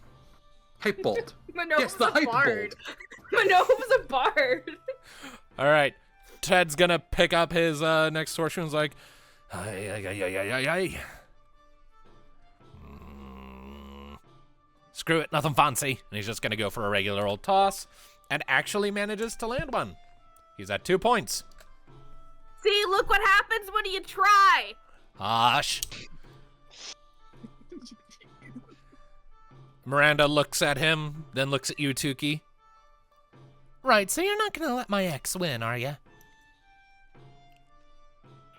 Hype bolt. Minove's the a hype bard. bolt. Minove's a bard. All right. Ted's gonna pick up his next horseshoe and is like, ay. Screw it, nothing fancy. And he's just gonna go for a regular old toss and actually manages to land one. He's at 2 points. See, look what happens when you try. Hush. Miranda looks at him, then looks at you, Tuki. Right, so you're not gonna let my ex win, are you?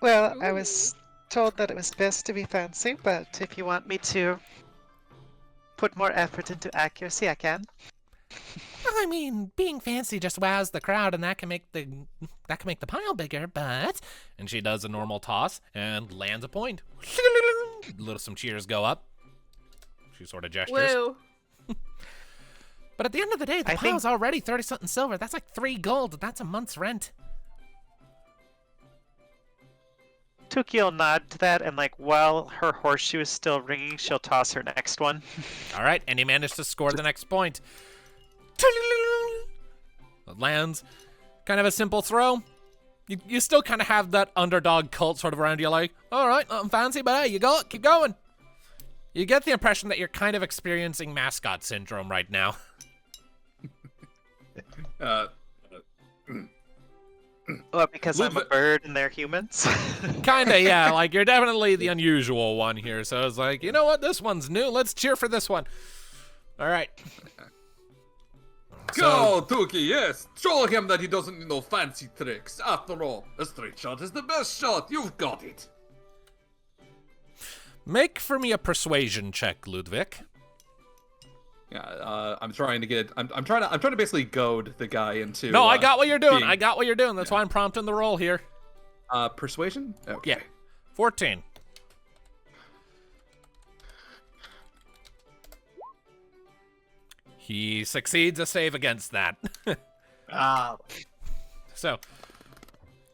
Well, I was told that it was best to be fancy, but if you want me to put more effort into accuracy, I can. Well, I mean, being fancy just wows the crowd, and that can make the pile bigger. And she does a normal toss and lands a point. Some cheers go up. She sort of gestures. Woo. But at the end of the day, the pile's already 30-something silver. That's like 3 gold. That's a month's rent. Tuki will nod to that, and like while her horseshoe is still ringing, she'll toss her next one. All right, and he managed to score the next point. It lands. Kind of a simple throw. You still kind of have that underdog cult sort of around you, like, all right, nothing fancy, but hey, you go, keep going. You get the impression that you're kind of experiencing mascot syndrome right now. Well, because I'm a bird and they're humans. Kinda, yeah. Like, you're definitely the unusual one here. So it's like, you know what? This one's new. Let's cheer for this one. All right. Go, Tuki, yes. Show him that he doesn't need no fancy tricks. After all, a straight shot is the best shot. You've got it. Make for me a persuasion check, Ludviek. Yeah, I'm trying to get it. I'm trying to basically goad the guy into. No, I got what you're doing. I got what you're doing. That's why I'm prompting the roll here. Persuasion? Okay. Yeah. 14. He succeeds a save against that. So,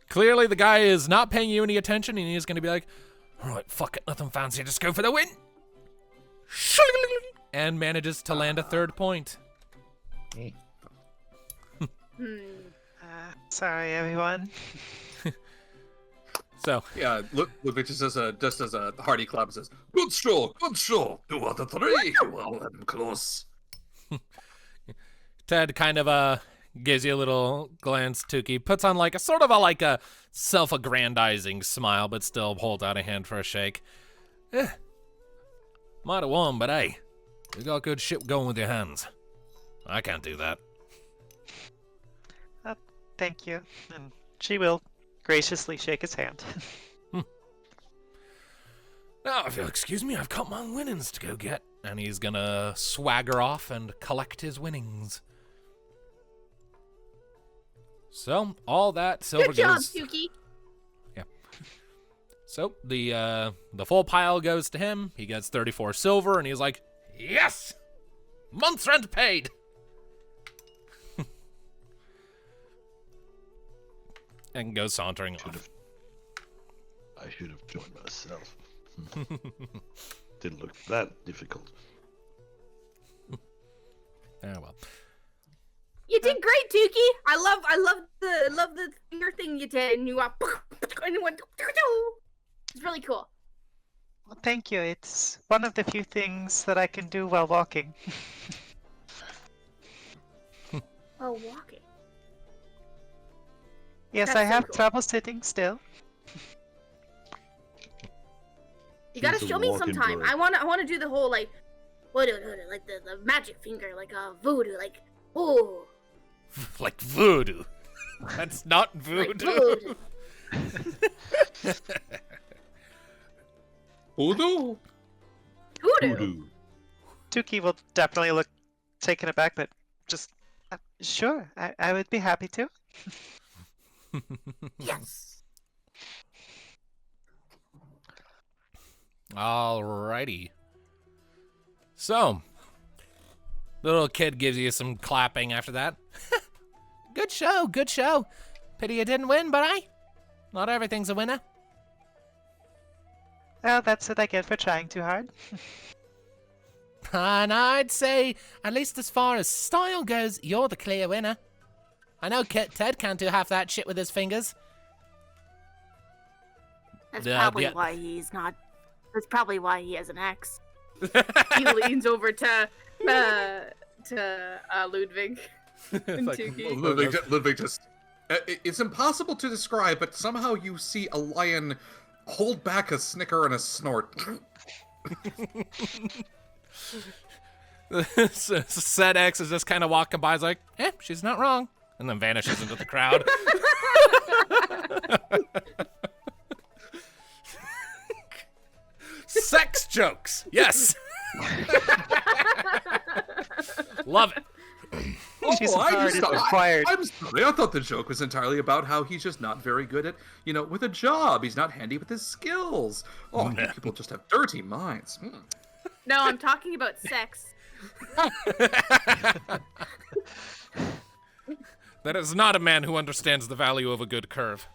clearly the guy is not paying you any attention, and he's going to be like, all right, fuck it, nothing fancy, just go for the win. And manages to land a 3rd point. Sorry, everyone. So yeah, Ludviek just as a hearty clap says, "Good show, good show. 2 out of 3. Well, I'm close." Ted kind of Gives you a little glance, Tuki. Puts on like a sort of a self-aggrandizing smile, but still holds out a hand for a shake. Might have won, but hey, you got good shit going with your hands. I can't do that. Thank you. And she will graciously shake his hand. Now, if you'll excuse me, I've got my winnings to go get. And he's gonna swagger off and collect his winnings. So, all that silver Good job, goes... Tuki. Yeah. So, the full pile goes to him. He gets 34 silver, and he's like, yes! Month's rent paid! And goes sauntering off. I should have joined myself. Didn't look that difficult. Oh, well. You did great, Tuki. I love the finger thing you did, and you went, and it went. It's really cool. Well, thank you. It's one of the few things that I can do while walking. Oh, walking. Yes, That's I so have cool. trouble sitting still. You gotta He's a show me walking sometime. bird. I wanna do the whole like the magic finger, like voodoo, like oh. Like voodoo. That's not voodoo. Like voodoo. Voodoo. Voodoo. Voodoo. Tuki will definitely look taken aback, but just sure, I would be happy to. Yes. Alrighty. So, the little kid gives you some clapping after that. Good show, good show. Pity you didn't win, but not everything's a winner. Well, that's what I get for trying too hard. And I'd say, at least as far as style goes, you're the clear winner. I know Ted can't do half that shit with his fingers. That's The- probably the- why he's not. That's probably why he has an ex. He leans over to Ludviek and Like, Tuki. Ludviek just... it's impossible to describe, but somehow you see a lion hold back a snicker and a snort. Said X is just kind of walking by, is like, she's not wrong. And then vanishes into the crowd. Sex jokes, yes. Love it. She's already required. I'm sorry, I thought the joke was entirely about how he's just not very good at, with a job. He's not handy with his skills. Oh, you people just have dirty minds. No, I'm talking about sex. That is not a man who understands the value of a good curve.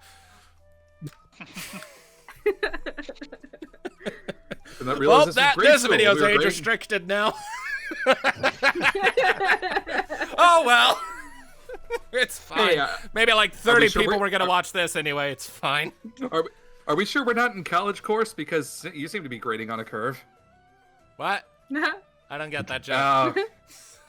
And I realize This video's age restricted now. Oh well. It's fine. Hey, Maybe like 30 sure people we're- were gonna watch this anyway. It's fine. Are we sure we're not in college course? Because you seem to be grading on a curve. What? I don't get that joke.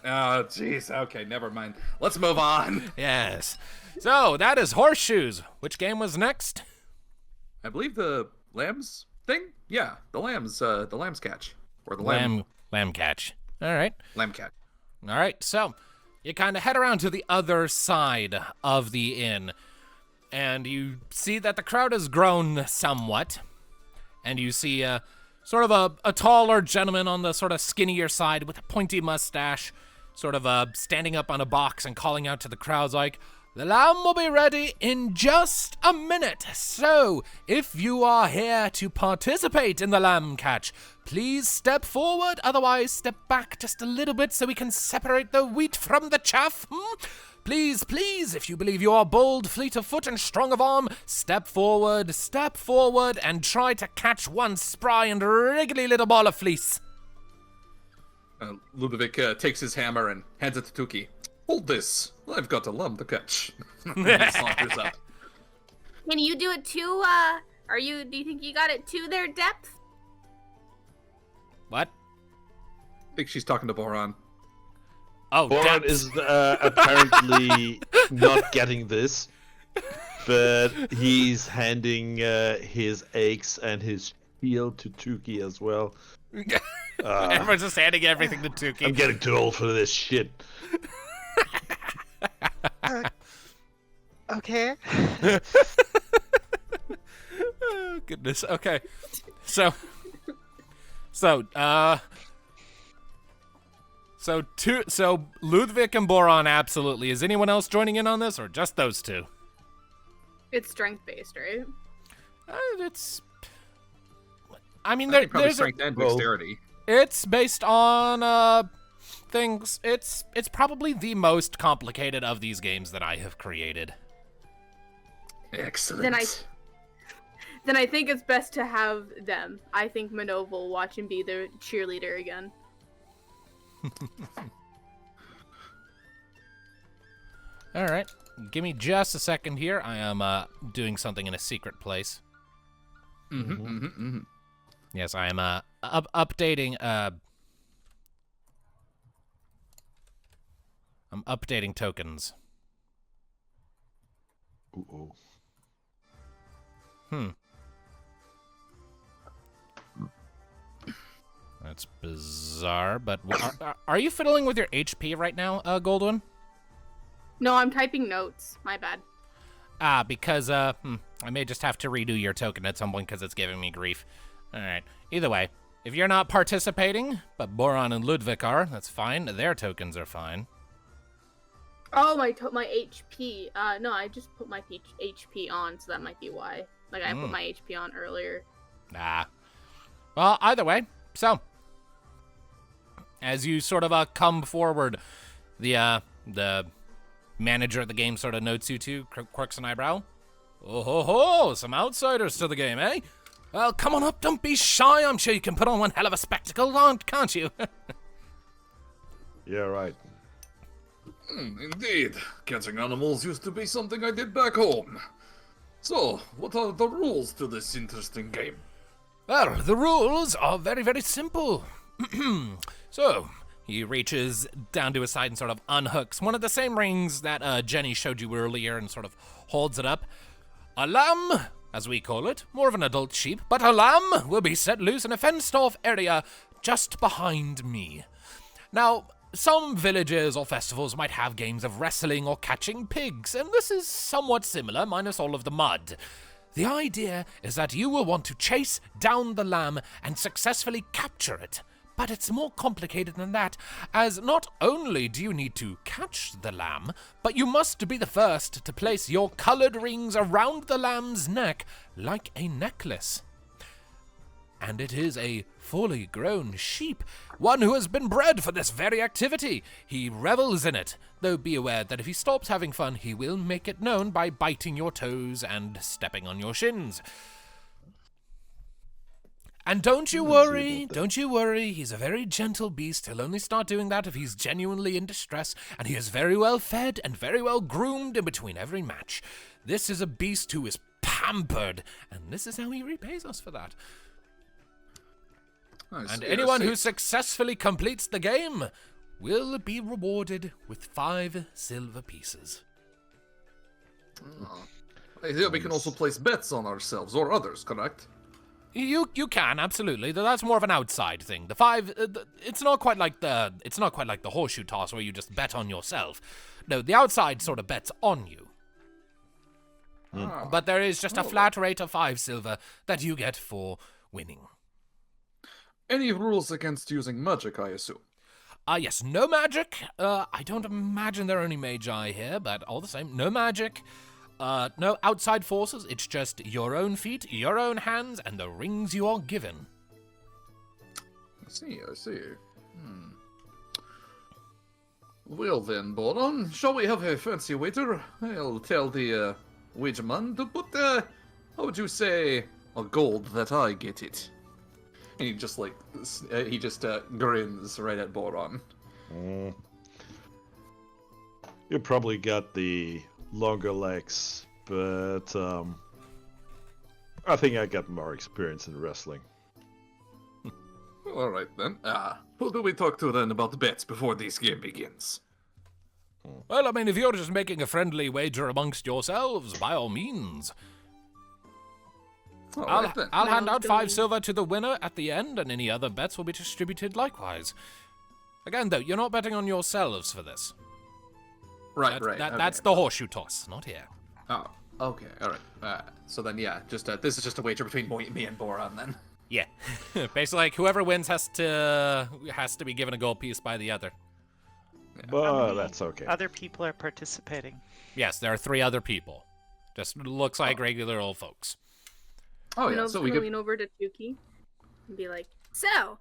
Oh, jeez. Okay, never mind. Let's move on. Yes. So that is horseshoes. Which game was next? I believe the lambs thing? Yeah, the lambs catch. Or the Lamb catch. All right. lamb catch. All right. So you kind of head around to the other side of the inn, and you see that the crowd has grown somewhat, and you see sort of a taller gentleman on the sort of skinnier side with a pointy mustache, sort of standing up on a box and calling out to the crowds like, "The lamb will be ready in just a minute. So, if you are here to participate in the lamb catch, please step forward. Otherwise, step back just a little bit so we can separate the wheat from the chaff. Please, please, if you believe you are bold, fleet of foot, and strong of arm, step forward, and try to catch one spry and wriggly little ball of fleece." Ludviek takes his hammer and hands it to Tuki. Hold this. I've got a lamb to catch. He saunters up. Can you do it too? Do you think you got it to their depth? What? I think she's talking to Boron. Oh, Boron damn. is apparently not getting this, but he's handing his axe and his shield to Tuki as well. Everyone's just handing everything to Tuki. I'm getting too old for this shit. Okay. Oh, goodness. Okay. So Ludviek and Boron, absolutely. Is anyone else joining in on this, or just those two? It's strength-based, right? I mean, I think probably there's strength and dexterity. it's based on things. It's probably the most complicated of these games that I have created. Excellent. Then I think it's best to have them. I think Minnove will watch and be their cheerleader again. All right, give me just a second here. I am doing something in a secret place. Yes, I am updating. I'm updating tokens. Ooh. That's bizarre, but are you fiddling with your HP right now, Goldwyn? No, I'm typing notes. My bad. Because I may just have to redo your token at some point because it's giving me grief. All right. Either way, if you're not participating, but Boron and Ludviek are, that's fine. Their tokens are fine. Oh, my HP. No, I just put my HP on, so that might be why. Like, I put my HP on earlier. Well, either way, so as you sort of come forward, the manager of the game sort of notes you two, quirks an eyebrow. Oh ho ho, some outsiders to the game, eh? Well, come on up, don't be shy. I'm sure you can put on one hell of a spectacle, can't you? Yeah, right. Indeed. Catching animals used to be something I did back home. So, what are the rules to this interesting game? Well, the rules are very, very simple. So, he reaches down to his side and sort of unhooks one of the same rings that Jenny showed you earlier and sort of holds it up. A lamb, as we call it, more of an adult sheep, but a lamb will be set loose in a fenced-off area just behind me. Now, some villages or festivals might have games of wrestling or catching pigs, and this is somewhat similar, minus all of the mud. The idea is that you will want to chase down the lamb and successfully capture it. But it's more complicated than that, as not only do you need to catch the lamb, but you must be the first to place your colored rings around the lamb's neck like a necklace. And it is a fully grown sheep, one who has been bred for this very activity. He revels in it, though be aware that if he stops having fun, he will make it known by biting your toes and stepping on your shins. And don't you worry, he's a very gentle beast. He'll only start doing that if he's genuinely in distress, and he is very well fed and very well groomed in between every match. This is a beast who is pampered, and this is how he repays us for that. And anyone who successfully completes the game will be rewarded with 5 silver pieces. I hear we can also place bets on ourselves or others, correct? You can, absolutely. That's more of an outside thing. The 5, it's not quite like the horseshoe toss where you just bet on yourself. No, the outside sort of bets on you. But there is just a flat rate of 5 silver that you get for winning. Any rules against using magic, I assume? Yes, no magic. I don't imagine there are any magi here, but all the same, no magic. No outside forces. It's just your own feet, your own hands, and the rings you are given. I see. Well then, Boron, shall we have a fancy waiter? I'll tell the wagerman to put, how would you say, a gold that I get it. And he just grins right at Boron. You probably got the longer legs, but I think I got more experience in wrestling. All right then. Who do we talk to then about bets before this game begins? Well, I mean, if you're just making a friendly wager amongst yourselves, by all means. All I'll right then. hand out Sounds 5 good. silver to the winner at the end, and any other bets will be distributed likewise. Again, though, you're not betting on yourselves for this. Right, right. Okay. That's the horseshoe toss, not here. Oh, okay. All right. So then, yeah, just this is just a wager between me and Boron then. Yeah. Basically, like, whoever wins has to be given a gold piece by the other. But that's okay. Other people are participating. Yes, there are 3 other people. Just looks like regular old folks. Oh yeah. Minnove's So we gonna could. lean over to Tuki and be like, "So,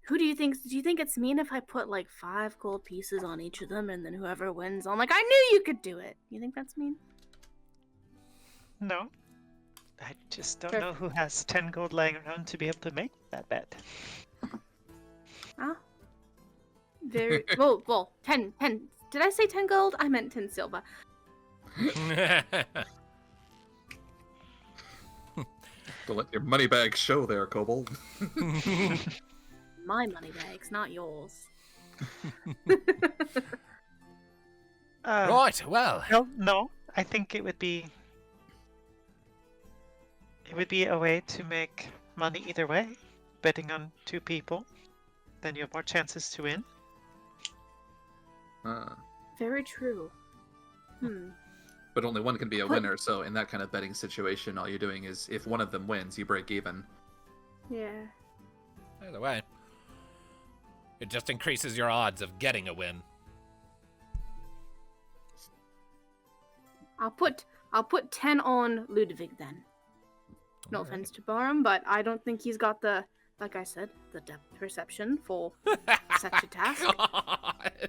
who do you think? Do you think it's mean if I put like 5 gold pieces on each of them, and then whoever wins, I'm like, I knew you could do it. You think that's mean?" No. I just don't Sure. know who has 10 gold lying around to be able to make that bet. Ah, very well. 10. Did I say 10 gold? I meant 10 silver. To let your money bag show there, kobold. My money bags, not yours. Right, well. No. I think it would be a way to make money either way. Betting on 2 people, then you have more chances to win. Very true. But only one can be a winner, so in that kind of betting situation, all you're doing is, if one of them wins, you break even. Yeah. Either way, it just increases your odds of getting a win. I'll put 10 on Ludviek then. No offense to Boron, but I don't think he's got the, like I said, the depth perception for such a task. God.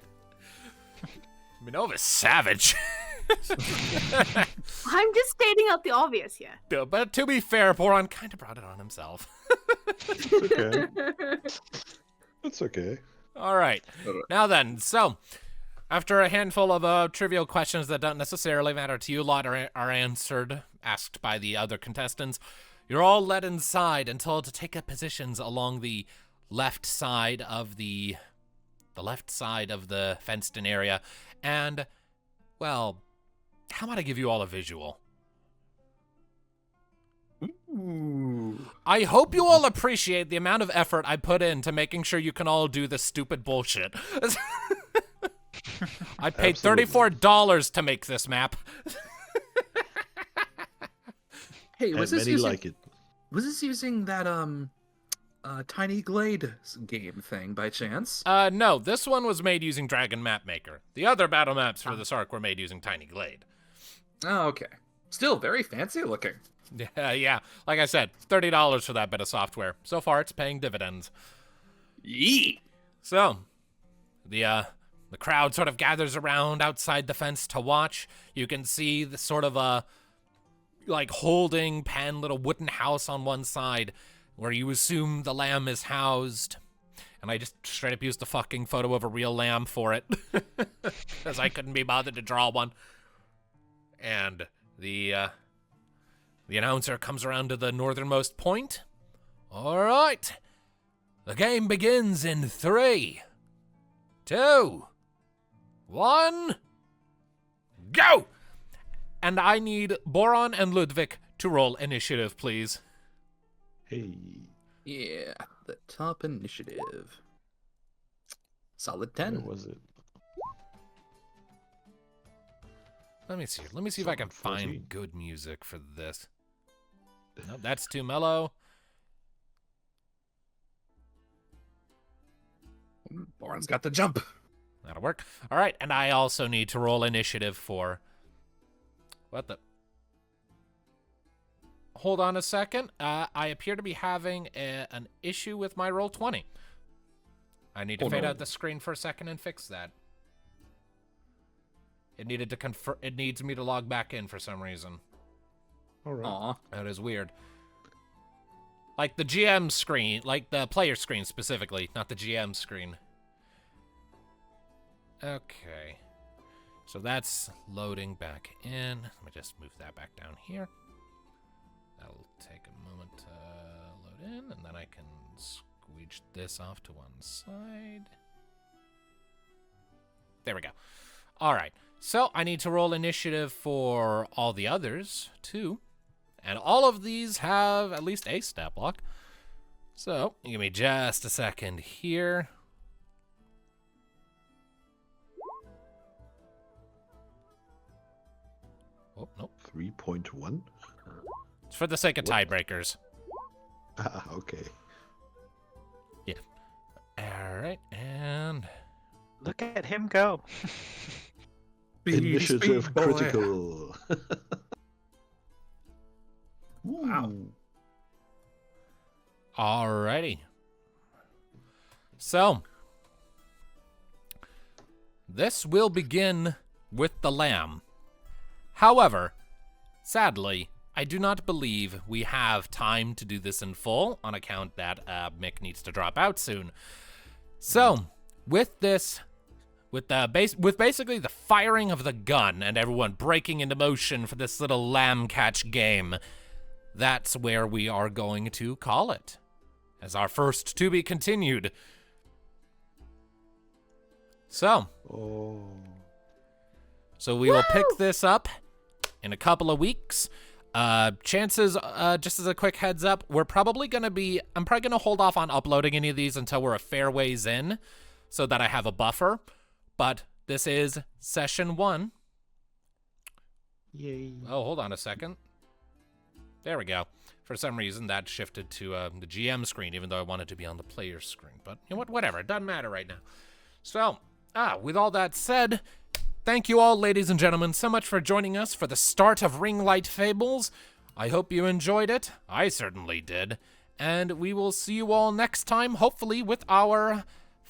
Minnove is savage. I'm just stating out the obvious here. No, but to be fair, Boron kind of brought it on himself. Okay. That's okay. All right. Now then, so after a handful of trivial questions that don't necessarily matter to you lot are answered, asked by the other contestants, you're all led inside and told to take up positions along the left side of the fenced-in area. And, well, how about I give you all a visual? Ooh. I hope you all appreciate the amount of effort I put into making sure you can all do this stupid bullshit. I paid Absolutely. $34 to make this map. Hey, And was this many using like it. was this using that Tiny Glade game thing by chance? No, this one was made using Dragon Map Maker. The other battle maps for this arc were made using Tiny Glade. Oh, okay. Still very fancy looking. Yeah, like I said, $30 for that bit of software. So far, it's paying dividends. Yee. So, the crowd sort of gathers around outside the fence to watch. You can see the sort of like holding pen little wooden house on one side where you assume the lamb is housed. And I just straight up used the fucking photo of a real lamb for it. Because I couldn't be bothered to draw one. And the announcer comes around to the northernmost point. All right. The game begins in 3, 2, 1, go! And I need Boron and Ludviek to roll initiative, please. Hey. Yeah, the top initiative. Solid Where 10. was it? Let me see if I can 14. find good music for this. Nope, that's too mellow. Boron's got the jump. That'll work. All right, and I also need to roll initiative for... What the... Hold on a second. I appear to be having an issue with my roll 20. I need to Oh, fade no. out the screen for a second and fix that. It needed to confirm. It needs me to log back in for some reason. All right. Aw. That is weird. Like the GM screen, like the player screen specifically, not the GM screen. Okay. So that's loading back in. Let me just move that back down here. That'll take a moment to load in, and then I can squeege this off to one side. There we go. All right. So I need to roll initiative for all the others, too. And all of these have at least a stat block. So give me just a second here. Oh, nope. 3.1? It's for the sake of tiebreakers. Ah, okay. Yeah. All right. And Look at him go. Initiative boy. critical. Wow. alrighty. So this will begin with the lamb. However, sadly, I do not believe we have time to do this in full on account that Mick needs to drop out soon. So, with this, with basically the firing of the gun and everyone breaking into motion for this little lamb catch game, that's where we are going to call it as our first to be continued. So we will pick this up in a couple of weeks. Chances, just as a quick heads up, I'm probably gonna hold off on uploading any of these until we're a fair ways in, so that I have a buffer. But this is session 1. Yay. Oh, hold on a second. There we go. For some reason, that shifted to the GM screen, even though I wanted to be on the player screen. But you know what? Whatever. It doesn't matter right now. So, with all that said, thank you all, ladies and gentlemen, so much for joining us for the start of Ringlight Fables. I hope you enjoyed it. I certainly did. And we will see you all next time, hopefully with our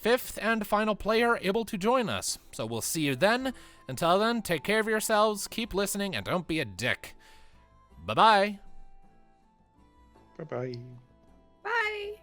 5th and final player able to join us. So we'll see you then. Until then, take care of yourselves, keep listening, and don't be a dick. Bye-bye. Bye-bye. Bye.